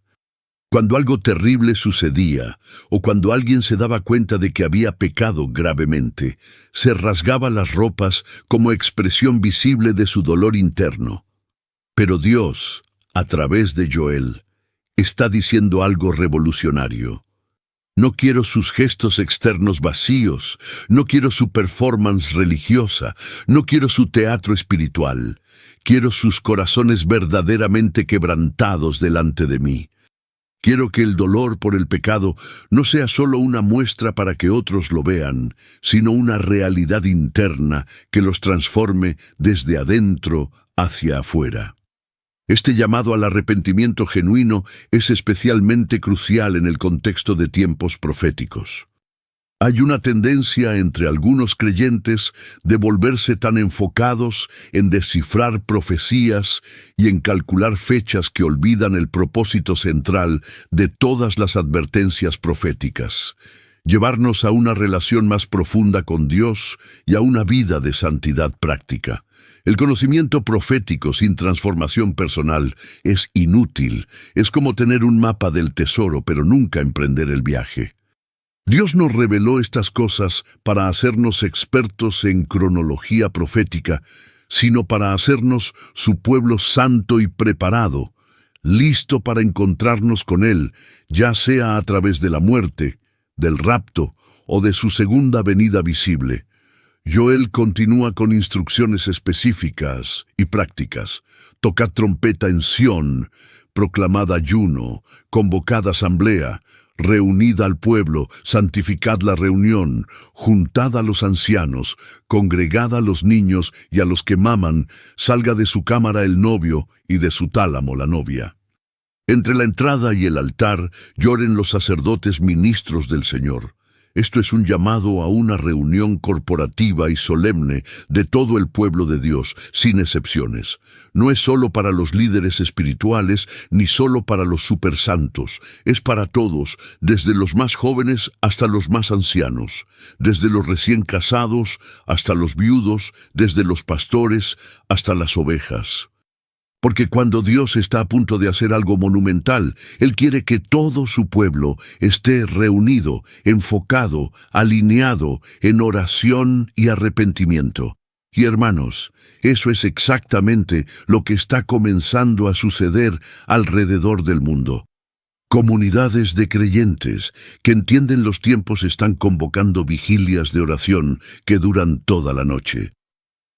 Cuando algo terrible sucedía, o cuando alguien se daba cuenta de que había pecado gravemente, se rasgaba las ropas como expresión visible de su dolor interno. Pero Dios, a través de Joel, está diciendo algo revolucionario. No quiero sus gestos externos vacíos, no quiero su performance religiosa, no quiero su teatro espiritual. Quiero sus corazones verdaderamente quebrantados delante de mí. Quiero que el dolor por el pecado no sea solo una muestra para que otros lo vean, sino una realidad interna que los transforme desde adentro hacia afuera. Este llamado al arrepentimiento genuino es especialmente crucial en el contexto de tiempos proféticos. Hay una tendencia entre algunos creyentes de volverse tan enfocados en descifrar profecías y en calcular fechas que olvidan el propósito central de todas las advertencias proféticas: llevarnos a una relación más profunda con Dios y a una vida de santidad práctica. El conocimiento profético sin transformación personal es inútil. Es como tener un mapa del tesoro, pero nunca emprender el viaje. Dios nos reveló estas cosas para hacernos expertos en cronología profética, sino para hacernos su pueblo santo y preparado, listo para encontrarnos con Él, ya sea a través de la muerte, del rapto o de su segunda venida visible. Joel continúa con instrucciones específicas y prácticas. Tocad trompeta en Sión, proclamad ayuno, convocad asamblea, reunid al pueblo, santificad la reunión, juntad a los ancianos, congregad a los niños y a los que maman, salga de su cámara el novio y de su tálamo la novia. Entre la entrada y el altar lloren los sacerdotes ministros del Señor. Esto es un llamado a una reunión corporativa y solemne de todo el pueblo de Dios, sin excepciones. No es solo para los líderes espirituales, ni solo para los supersantos. Es para todos, desde los más jóvenes hasta los más ancianos, desde los recién casados hasta los viudos, desde los pastores hasta las ovejas. Porque cuando Dios está a punto de hacer algo monumental, Él quiere que todo su pueblo esté reunido, enfocado, alineado en oración y arrepentimiento. Y hermanos, eso es exactamente lo que está comenzando a suceder alrededor del mundo. Comunidades de creyentes que entienden los tiempos están convocando vigilias de oración que duran toda la noche.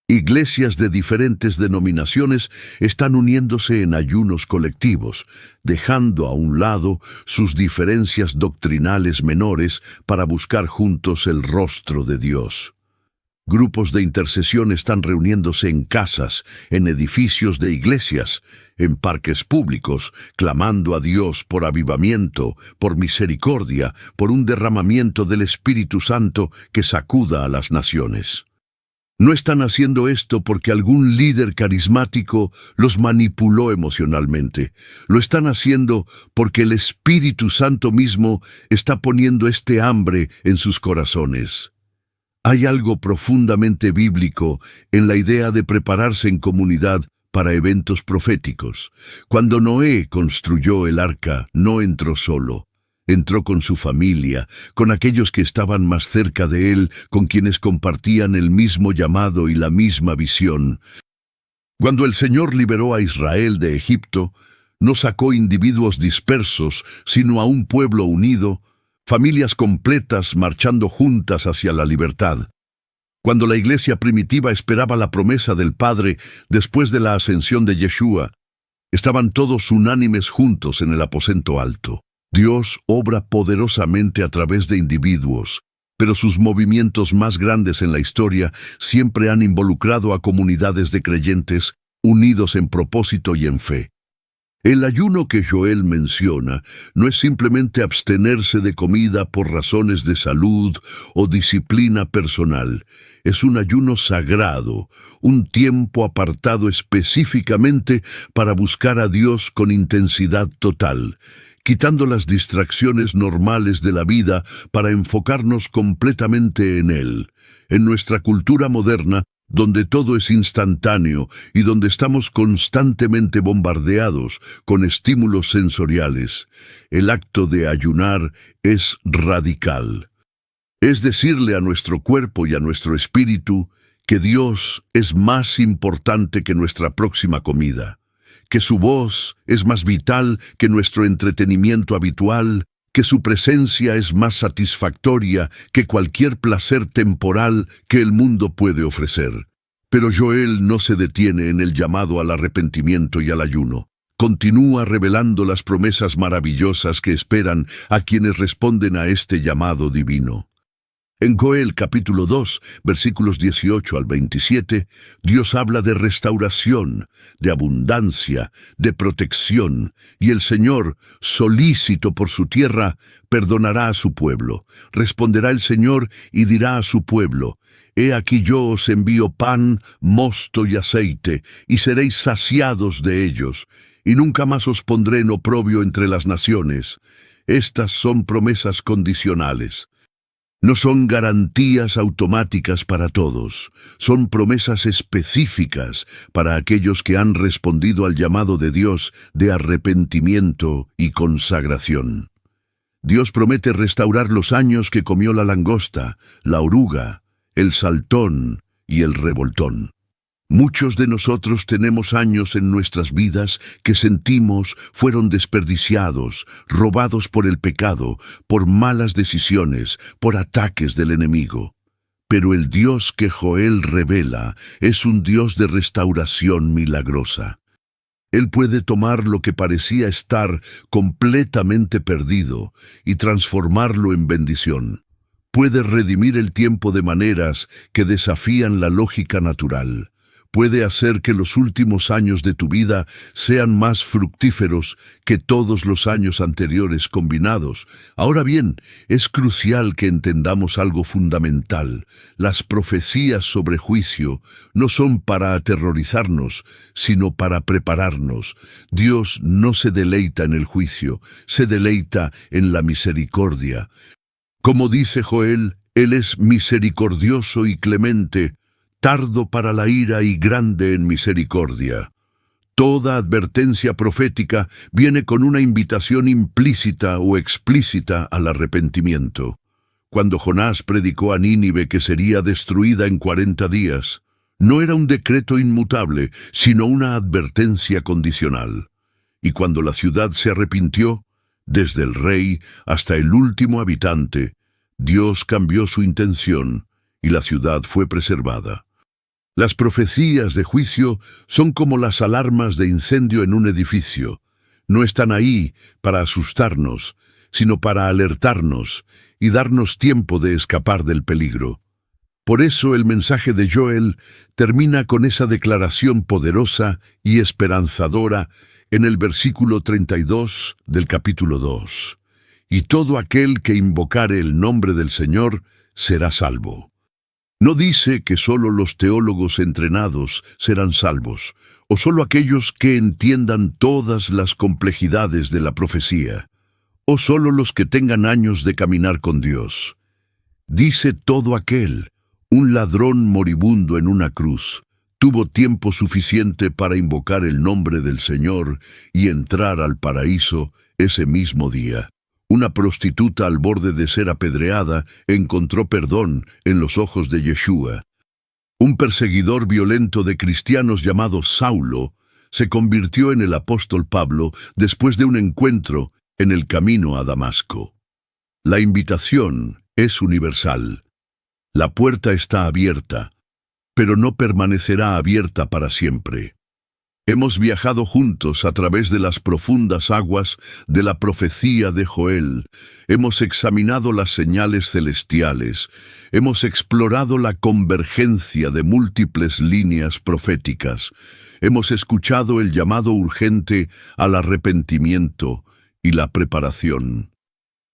Iglesias de diferentes denominaciones están uniéndose en ayunos colectivos, dejando a un lado sus diferencias doctrinales menores para buscar juntos el rostro de Dios. Grupos de intercesión están reuniéndose en casas, en edificios de iglesias, en parques públicos, clamando a Dios por avivamiento, por misericordia, por un derramamiento del Espíritu Santo que sacuda a las naciones. No están haciendo esto porque algún líder carismático los manipuló emocionalmente. Lo están haciendo porque el Espíritu Santo mismo está poniendo este hambre en sus corazones. Hay algo profundamente bíblico en la idea de prepararse en comunidad para eventos proféticos. Cuando Noé construyó el arca, no entró solo. Entró con su familia, con aquellos que estaban más cerca de él, con quienes compartían el mismo llamado y la misma visión. Cuando el Señor liberó a Israel de Egipto, no sacó individuos dispersos, sino a un pueblo unido, familias completas marchando juntas hacia la libertad. Cuando la iglesia primitiva esperaba la promesa del Padre después de la ascensión de Yeshua, estaban todos unánimes juntos en el aposento alto. Dios obra poderosamente a través de individuos, pero sus movimientos más grandes en la historia siempre han involucrado a comunidades de creyentes unidos en propósito y en fe. El ayuno que Joel menciona no es simplemente abstenerse de comida por razones de salud o disciplina personal. Es un ayuno sagrado, un tiempo apartado específicamente para buscar a Dios con intensidad total, quitando las distracciones normales de la vida para enfocarnos completamente en Él. En nuestra cultura moderna, donde todo es instantáneo y donde estamos constantemente bombardeados con estímulos sensoriales, el acto de ayunar es radical. Es decirle a nuestro cuerpo y a nuestro espíritu que Dios es más importante que nuestra próxima comida, que su voz es más vital que nuestro entretenimiento habitual, que su presencia es más satisfactoria que cualquier placer temporal que el mundo puede ofrecer. Pero Joel no se detiene en el llamado al arrepentimiento y al ayuno. Continúa revelando las promesas maravillosas que esperan a quienes responden a este llamado divino. En Joel capítulo 2, versículos 18 al 27, Dios habla de restauración, de abundancia, de protección, y el Señor, solícito por su tierra, perdonará a su pueblo. Responderá el Señor y dirá a su pueblo: He aquí yo os envío pan, mosto y aceite, y seréis saciados de ellos, y nunca más os pondré en oprobio entre las naciones. Estas son promesas condicionales. No son garantías automáticas para todos, son promesas específicas para aquellos que han respondido al llamado de Dios de arrepentimiento y consagración. Dios promete restaurar los años que comió la langosta, la oruga, el saltón y el revoltón. Muchos de nosotros tenemos años en nuestras vidas que sentimos fueron desperdiciados, robados por el pecado, por malas decisiones, por ataques del enemigo. Pero el Dios que Joel revela es un Dios de restauración milagrosa. Él puede tomar lo que parecía estar completamente perdido y transformarlo en bendición. Puede redimir el tiempo de maneras que desafían la lógica natural. Puede hacer que los últimos años de tu vida sean más fructíferos que todos los años anteriores combinados. Ahora bien, es crucial que entendamos algo fundamental. Las profecías sobre juicio no son para aterrorizarnos, sino para prepararnos. Dios no se deleita en el juicio, se deleita en la misericordia. Como dice Joel, Él es misericordioso y clemente, tardo para la ira y grande en misericordia. Toda advertencia profética viene con una invitación implícita o explícita al arrepentimiento. Cuando Jonás predicó a Nínive que sería destruida en 40 días, no era un decreto inmutable, sino una advertencia condicional. Y cuando la ciudad se arrepintió, desde el rey hasta el último habitante, Dios cambió su intención y la ciudad fue preservada. Las profecías de juicio son como las alarmas de incendio en un edificio. No están ahí para asustarnos, sino para alertarnos y darnos tiempo de escapar del peligro. Por eso el mensaje de Joel termina con esa declaración poderosa y esperanzadora en el versículo 32 del capítulo 2. Y todo aquel que invocare el nombre del Señor será salvo. No dice que solo los teólogos entrenados serán salvos, o solo aquellos que entiendan todas las complejidades de la profecía, o solo los que tengan años de caminar con Dios. Dice todo aquel: un ladrón moribundo en una cruz tuvo tiempo suficiente para invocar el nombre del Señor y entrar al paraíso ese mismo día. Una prostituta al borde de ser apedreada encontró perdón en los ojos de Yeshua. Un perseguidor violento de cristianos llamado Saulo se convirtió en el apóstol Pablo después de un encuentro en el camino a Damasco. La invitación es universal. La puerta está abierta, pero no permanecerá abierta para siempre. Hemos viajado juntos a través de las profundas aguas de la profecía de Joel. Hemos examinado las señales celestiales. Hemos explorado la convergencia de múltiples líneas proféticas. hemos escuchado el llamado urgente al arrepentimiento y la preparación.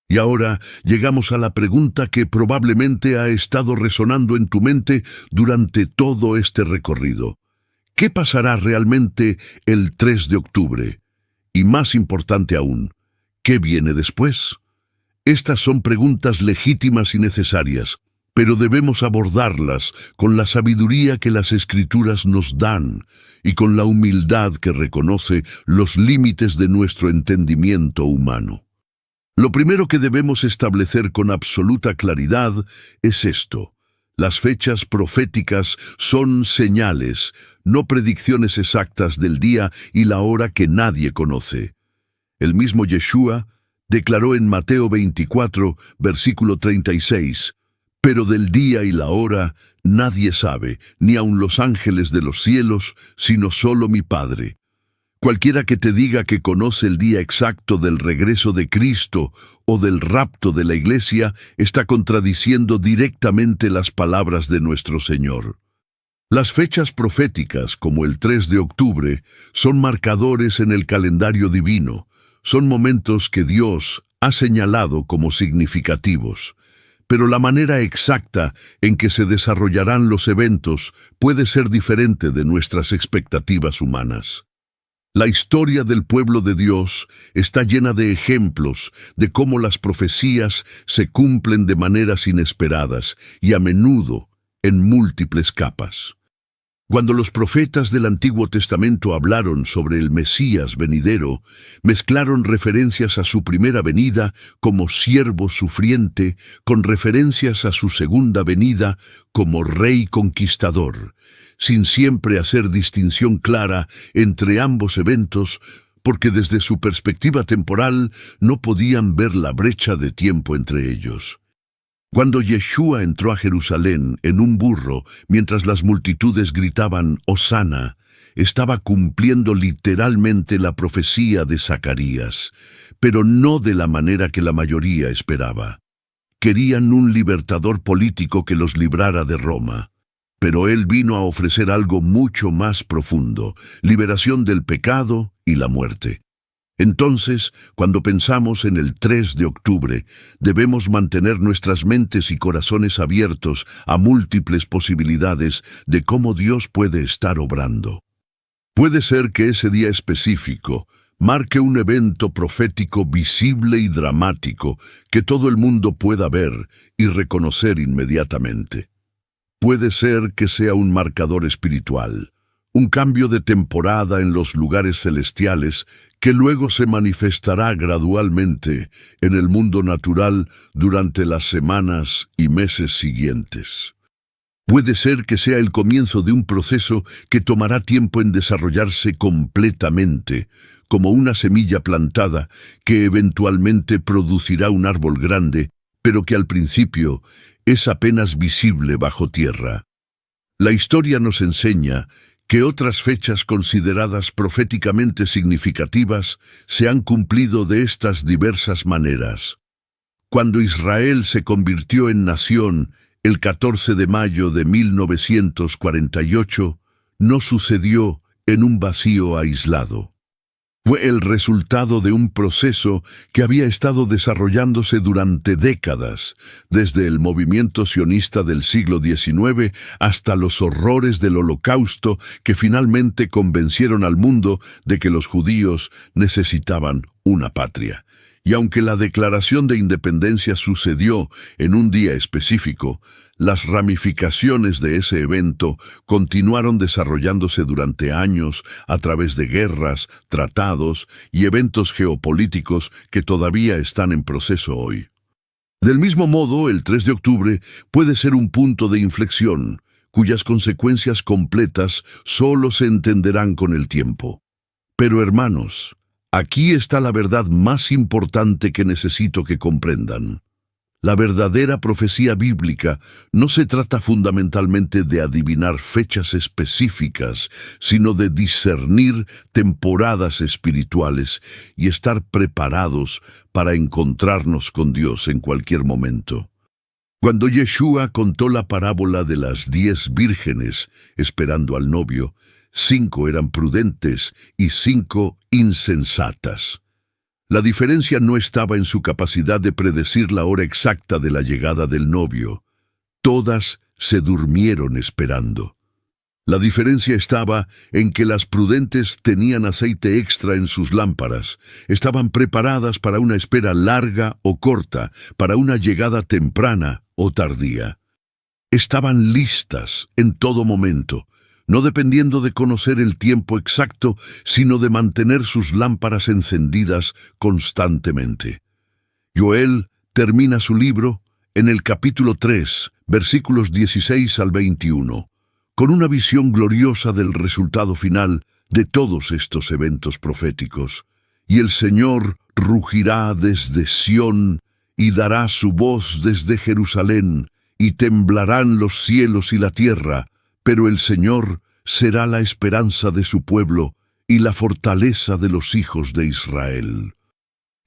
Y ahora llegamos a la pregunta que probablemente ha estado resonando en tu mente durante todo este recorrido. ¿Qué pasará realmente el 3 de octubre? Y más importante aún, ¿qué viene después? Estas son preguntas legítimas y necesarias, pero debemos abordarlas con la sabiduría que las Escrituras nos dan y con la humildad que reconoce los límites de nuestro entendimiento humano. Lo primero que debemos establecer con absoluta claridad es esto: las fechas proféticas son señales, no predicciones exactas del día y la hora que nadie conoce. El mismo Yeshua declaró en Mateo 24, versículo 36, «Pero del día y la hora nadie sabe, ni aun los ángeles de los cielos, sino solo mi Padre». Cualquiera que te diga que conoce el día exacto del regreso de Cristo o del rapto de la Iglesia está contradiciendo directamente las palabras de nuestro Señor. Las fechas proféticas, como el 3 de octubre, son marcadores en el calendario divino. Son momentos que Dios ha señalado como significativos. Pero la manera exacta en que se desarrollarán los eventos puede ser diferente de nuestras expectativas humanas. La historia del pueblo de Dios está llena de ejemplos de cómo las profecías se cumplen de maneras inesperadas y a menudo en múltiples capas. Cuando los profetas del Antiguo Testamento hablaron sobre el Mesías venidero, mezclaron referencias a su primera venida como siervo sufriente con referencias a su segunda venida como rey conquistador, sin siempre hacer distinción clara entre ambos eventos, porque desde su perspectiva temporal no podían ver la brecha de tiempo entre ellos. Cuando Yeshua entró a Jerusalén en un burro, mientras las multitudes gritaban «Hosana», estaba cumpliendo literalmente la profecía de Zacarías, pero no de la manera que la mayoría esperaba. Querían un libertador político que los librara de Roma. Pero él vino a ofrecer algo mucho más profundo: liberación del pecado y la muerte. Entonces, cuando pensamos en el 3 de octubre, debemos mantener nuestras mentes y corazones abiertos a múltiples posibilidades de cómo Dios puede estar obrando. Puede ser que ese día específico marque un evento profético visible y dramático que todo el mundo pueda ver y reconocer inmediatamente. Puede ser que sea un marcador espiritual, un cambio de temporada en los lugares celestiales que luego se manifestará gradualmente en el mundo natural durante las semanas y meses siguientes. Puede ser que sea el comienzo de un proceso que tomará tiempo en desarrollarse completamente, como una semilla plantada que eventualmente producirá un árbol grande, pero que al principio es apenas visible bajo tierra. La historia nos enseña que otras fechas consideradas proféticamente significativas se han cumplido de estas diversas maneras. Cuando Israel se convirtió en nación el 14 de mayo de 1948, no sucedió en un vacío aislado. Fue el resultado de un proceso que había estado desarrollándose durante décadas, desde el movimiento sionista del siglo XIX hasta los horrores del Holocausto que finalmente convencieron al mundo de que los judíos necesitaban una patria. Y aunque la declaración de independencia sucedió en un día específico, las ramificaciones de ese evento continuaron desarrollándose durante años a través de guerras, tratados y eventos geopolíticos que todavía están en proceso hoy. Del mismo modo, el 3 de octubre puede ser un punto de inflexión, cuyas consecuencias completas solo se entenderán con el tiempo. Pero hermanos, aquí está la verdad más importante que necesito que comprendan. La verdadera profecía bíblica no se trata fundamentalmente de adivinar fechas específicas, sino de discernir temporadas espirituales y estar preparados para encontrarnos con Dios en cualquier momento. Cuando Yeshua contó la parábola de las 10 vírgenes esperando al novio, 5 eran prudentes y 5 insensatas. La diferencia no estaba en su capacidad de predecir la hora exacta de la llegada del novio. Todas se durmieron esperando. La diferencia estaba en que las prudentes tenían aceite extra en sus lámparas, estaban preparadas para una espera larga o corta, para una llegada temprana o tardía. Estaban listas en todo momento, no dependiendo de conocer el tiempo exacto, sino de mantener sus lámparas encendidas constantemente. Joel termina su libro en el capítulo 3, versículos 16 al 21. Con una visión gloriosa del resultado final de todos estos eventos proféticos. Y el Señor rugirá desde Sión y dará su voz desde Jerusalén, y temblarán los cielos y la tierra, pero el Señor será la esperanza de su pueblo y la fortaleza de los hijos de Israel.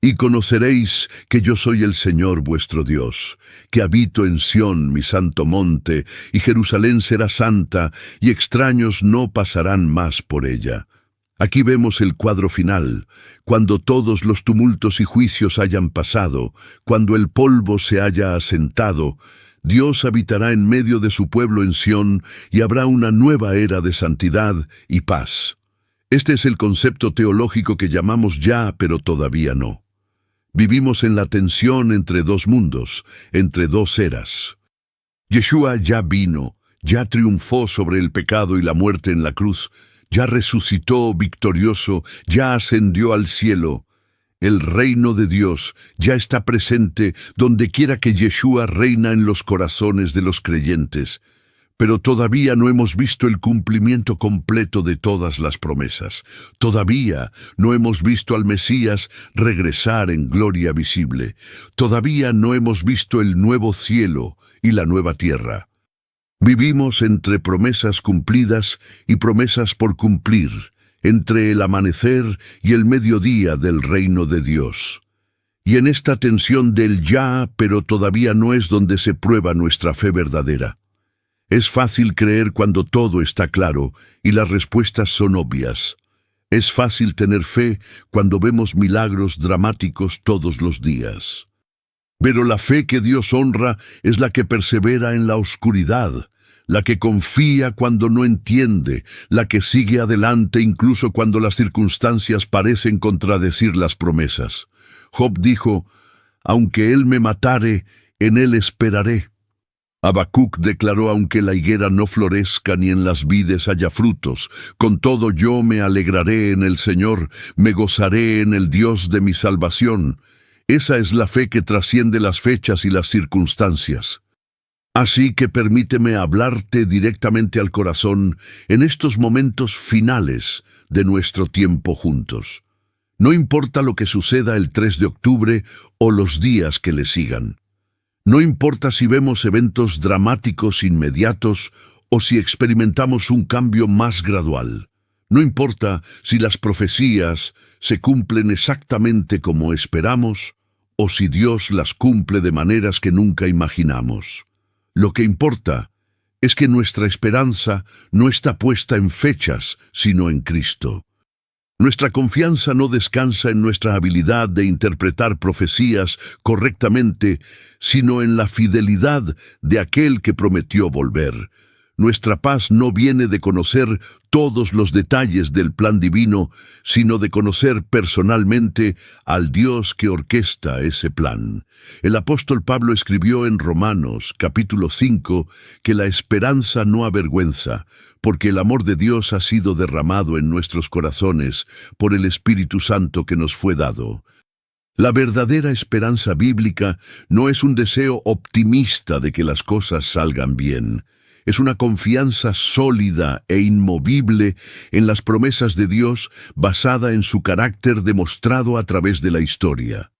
Y conoceréis que yo soy el Señor vuestro Dios, que habito en Sión, mi santo monte, y Jerusalén será santa, y extraños no pasarán más por ella. Aquí vemos el cuadro final, cuando todos los tumultos y juicios hayan pasado, cuando el polvo se haya asentado, Dios habitará en medio de su pueblo en Sión, y habrá una nueva era de santidad y paz. Este es el concepto teológico que llamamos ya, pero todavía no. Vivimos en la tensión entre dos mundos, entre dos eras. Yeshua ya vino, ya triunfó sobre el pecado y la muerte en la cruz, ya resucitó victorioso, ya ascendió al cielo. El reino de Dios ya está presente donde quiera que Yeshua reina en los corazones de los creyentes. Pero todavía no hemos visto el cumplimiento completo de todas las promesas. Todavía no hemos visto al Mesías regresar en gloria visible. Todavía no hemos visto el nuevo cielo y la nueva tierra. Vivimos entre promesas cumplidas y promesas por cumplir, entre el amanecer y el mediodía del reino de Dios. Y en esta tensión del ya, pero todavía no es donde se prueba nuestra fe verdadera. Es fácil creer cuando todo está claro y las respuestas son obvias. Es fácil tener fe cuando vemos milagros dramáticos todos los días. Pero la fe que Dios honra es la que persevera en la oscuridad, la que confía cuando no entiende, la que sigue adelante incluso cuando las circunstancias parecen contradecir las promesas. Job dijo, «Aunque él me matare, en él esperaré». Habacuc declaró, «Aunque la higuera no florezca ni en las vides haya frutos, con todo yo me alegraré en el Señor, me gozaré en el Dios de mi salvación». Esa es la fe que trasciende las fechas y las circunstancias. Así que permíteme hablarte directamente al corazón en estos momentos finales de nuestro tiempo juntos. No importa lo que suceda el 3 de octubre o los días que le sigan. No importa si vemos eventos dramáticos inmediatos o si experimentamos un cambio más gradual. No importa si las profecías se cumplen exactamente como esperamos o si Dios las cumple de maneras que nunca imaginamos. Lo que importa es que nuestra esperanza no está puesta en fechas, sino en Cristo. Nuestra confianza no descansa en nuestra habilidad de interpretar profecías correctamente, sino en la fidelidad de aquel que prometió volver. Nuestra paz no viene de conocer todos los detalles del plan divino, sino de conocer personalmente al Dios que orquesta ese plan. El apóstol Pablo escribió en Romanos, capítulo 5, que la esperanza no avergüenza, porque el amor de Dios ha sido derramado en nuestros corazones por el Espíritu Santo que nos fue dado. La verdadera esperanza bíblica no es un deseo optimista de que las cosas salgan bien. Es una confianza sólida e inmovible en las promesas de Dios basada en su carácter demostrado a través de la historia.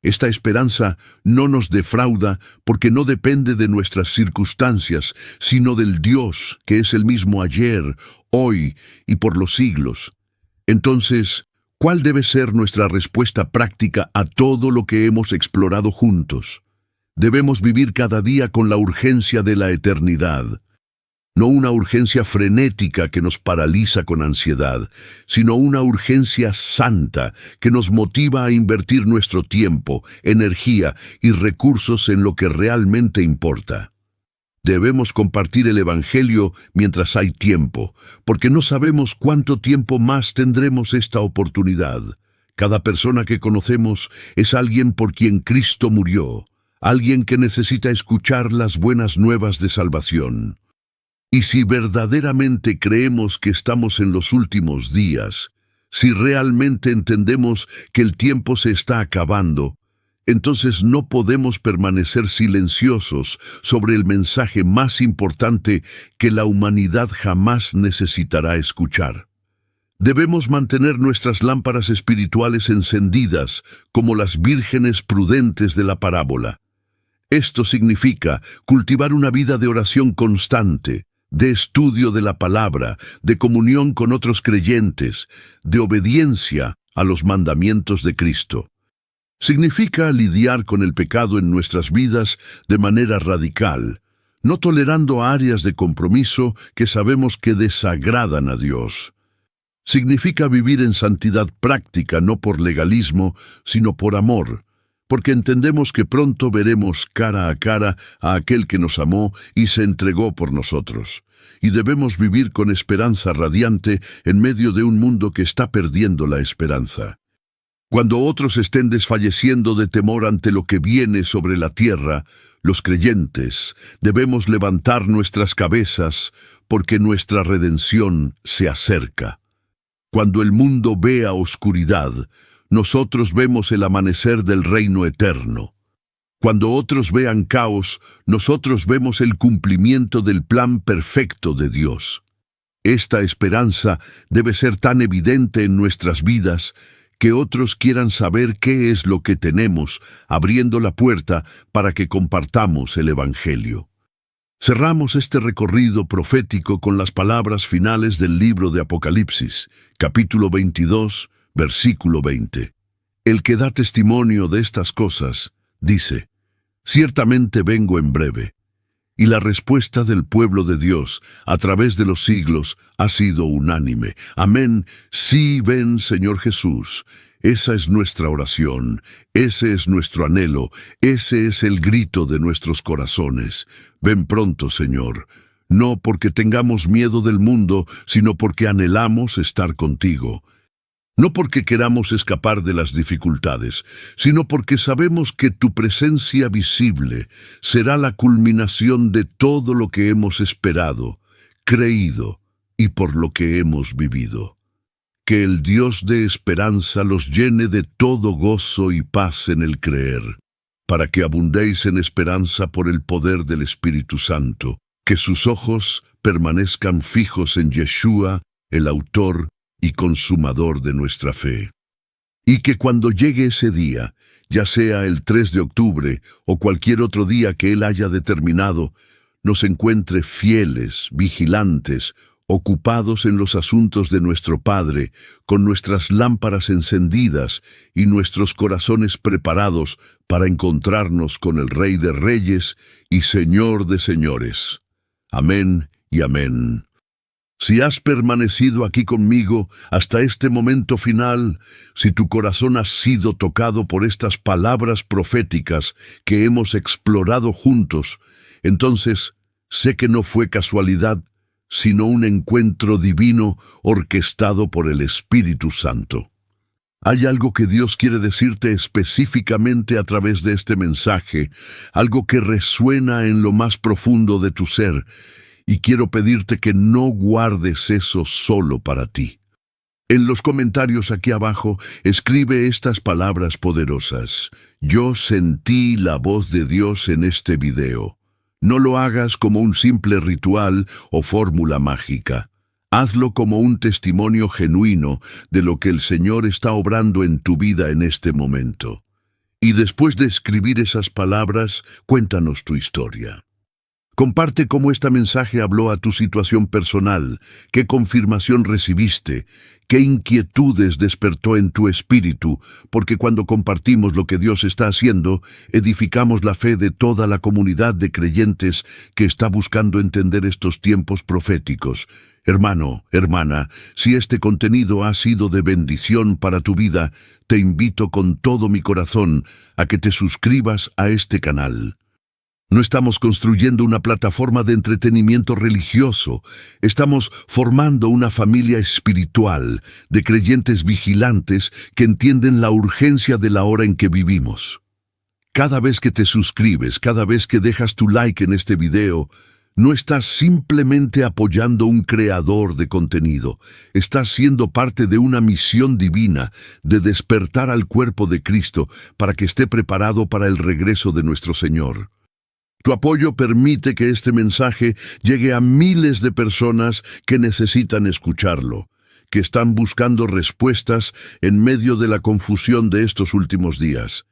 Esta esperanza no nos defrauda porque no depende de nuestras circunstancias, sino del Dios que es el mismo ayer, hoy y por los siglos. Entonces, ¿cuál debe ser nuestra respuesta práctica a todo lo que hemos explorado juntos? Debemos vivir cada día con la urgencia de la eternidad. No una urgencia frenética que nos paraliza con ansiedad, sino una urgencia santa que nos motiva a invertir nuestro tiempo, energía y recursos en lo que realmente importa. Debemos compartir el Evangelio mientras hay tiempo, porque no sabemos cuánto tiempo más tendremos esta oportunidad. Cada persona que conocemos es alguien por quien Cristo murió, alguien que necesita escuchar las buenas nuevas de salvación. Y si verdaderamente creemos que estamos en los últimos días, si realmente entendemos que el tiempo se está acabando, entonces no podemos permanecer silenciosos sobre el mensaje más importante que la humanidad jamás necesitará escuchar. Debemos mantener nuestras lámparas espirituales encendidas como las vírgenes prudentes de la parábola. Esto significa cultivar una vida de oración constante, de estudio de la palabra, de comunión con otros creyentes, de obediencia a los mandamientos de Cristo. Significa lidiar con el pecado en nuestras vidas de manera radical, no tolerando áreas de compromiso que sabemos que desagradan a Dios. Significa vivir en santidad práctica, no por legalismo, sino por amor, porque entendemos que pronto veremos cara a cara a aquel que nos amó y se entregó por nosotros. Y debemos vivir con esperanza radiante en medio de un mundo que está perdiendo la esperanza. Cuando otros estén desfalleciendo de temor ante lo que viene sobre la tierra, los creyentes debemos levantar nuestras cabezas porque nuestra redención se acerca. Cuando el mundo vea oscuridad, nosotros vemos el amanecer del reino eterno. Cuando otros vean caos, nosotros vemos el cumplimiento del plan perfecto de Dios. Esta esperanza debe ser tan evidente en nuestras vidas que otros quieran saber qué es lo que tenemos, abriendo la puerta para que compartamos el Evangelio. Cerramos este recorrido profético con las palabras finales del libro de Apocalipsis, capítulo 22, versículo 20. El que da testimonio de estas cosas, dice: ciertamente vengo en breve. Y la respuesta del pueblo de Dios, a través de los siglos, ha sido unánime. Amén. Sí, ven, Señor Jesús. Esa es nuestra oración, ese es nuestro anhelo, ese es el grito de nuestros corazones. Ven pronto, Señor. No porque tengamos miedo del mundo, sino porque anhelamos estar contigo. No porque queramos escapar de las dificultades, sino porque sabemos que tu presencia visible será la culminación de todo lo que hemos esperado, creído y por lo que hemos vivido. Que el Dios de esperanza los llene de todo gozo y paz en el creer, para que abundéis en esperanza por el poder del Espíritu Santo, que sus ojos permanezcan fijos en Yeshua, el autor y consumador de nuestra fe. Y que cuando llegue ese día, ya sea el 3 de octubre o cualquier otro día que Él haya determinado, nos encuentre fieles, vigilantes, ocupados en los asuntos de nuestro Padre, con nuestras lámparas encendidas y nuestros corazones preparados para encontrarnos con el Rey de Reyes y Señor de Señores. Amén y amén. Si has permanecido aquí conmigo hasta este momento final, si tu corazón ha sido tocado por estas palabras proféticas que hemos explorado juntos, entonces sé que no fue casualidad, sino un encuentro divino orquestado por el Espíritu Santo. Hay algo que Dios quiere decirte específicamente a través de este mensaje, algo que resuena en lo más profundo de tu ser, y quiero pedirte que no guardes eso solo para ti. En los comentarios aquí abajo, escribe estas palabras poderosas: yo sentí la voz de Dios en este video. No lo hagas como un simple ritual o fórmula mágica. Hazlo como un testimonio genuino de lo que el Señor está obrando en tu vida en este momento. Y después de escribir esas palabras, cuéntanos tu historia. Comparte cómo este mensaje habló a tu situación personal, qué confirmación recibiste, qué inquietudes despertó en tu espíritu, porque cuando compartimos lo que Dios está haciendo, edificamos la fe de toda la comunidad de creyentes que está buscando entender estos tiempos proféticos. Hermano, hermana, si este contenido ha sido de bendición para tu vida, te invito con todo mi corazón a que te suscribas a este canal. No estamos construyendo una plataforma de entretenimiento religioso, estamos formando una familia espiritual de creyentes vigilantes que entienden la urgencia de la hora en que vivimos. Cada vez que te suscribes, cada vez que dejas tu like en este video, no estás simplemente apoyando un creador de contenido, estás siendo parte de una misión divina de despertar al cuerpo de Cristo para que esté preparado para el regreso de nuestro Señor. Tu apoyo permite que este mensaje llegue a miles de personas que necesitan escucharlo, que están buscando respuestas en medio de la confusión de estos últimos días.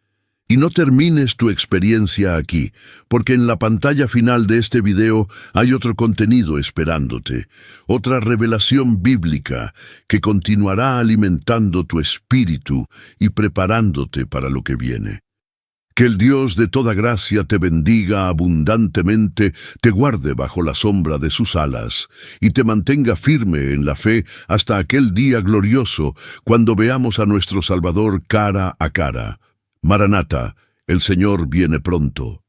Y no termines tu experiencia aquí, porque en la pantalla final de este video hay otro contenido esperándote, otra revelación bíblica que continuará alimentando tu espíritu y preparándote para lo que viene. Que el Dios de toda gracia te bendiga abundantemente, te guarde bajo la sombra de sus alas, y te mantenga firme en la fe hasta aquel día glorioso, cuando veamos a nuestro Salvador cara a cara. Maranata, el Señor viene pronto.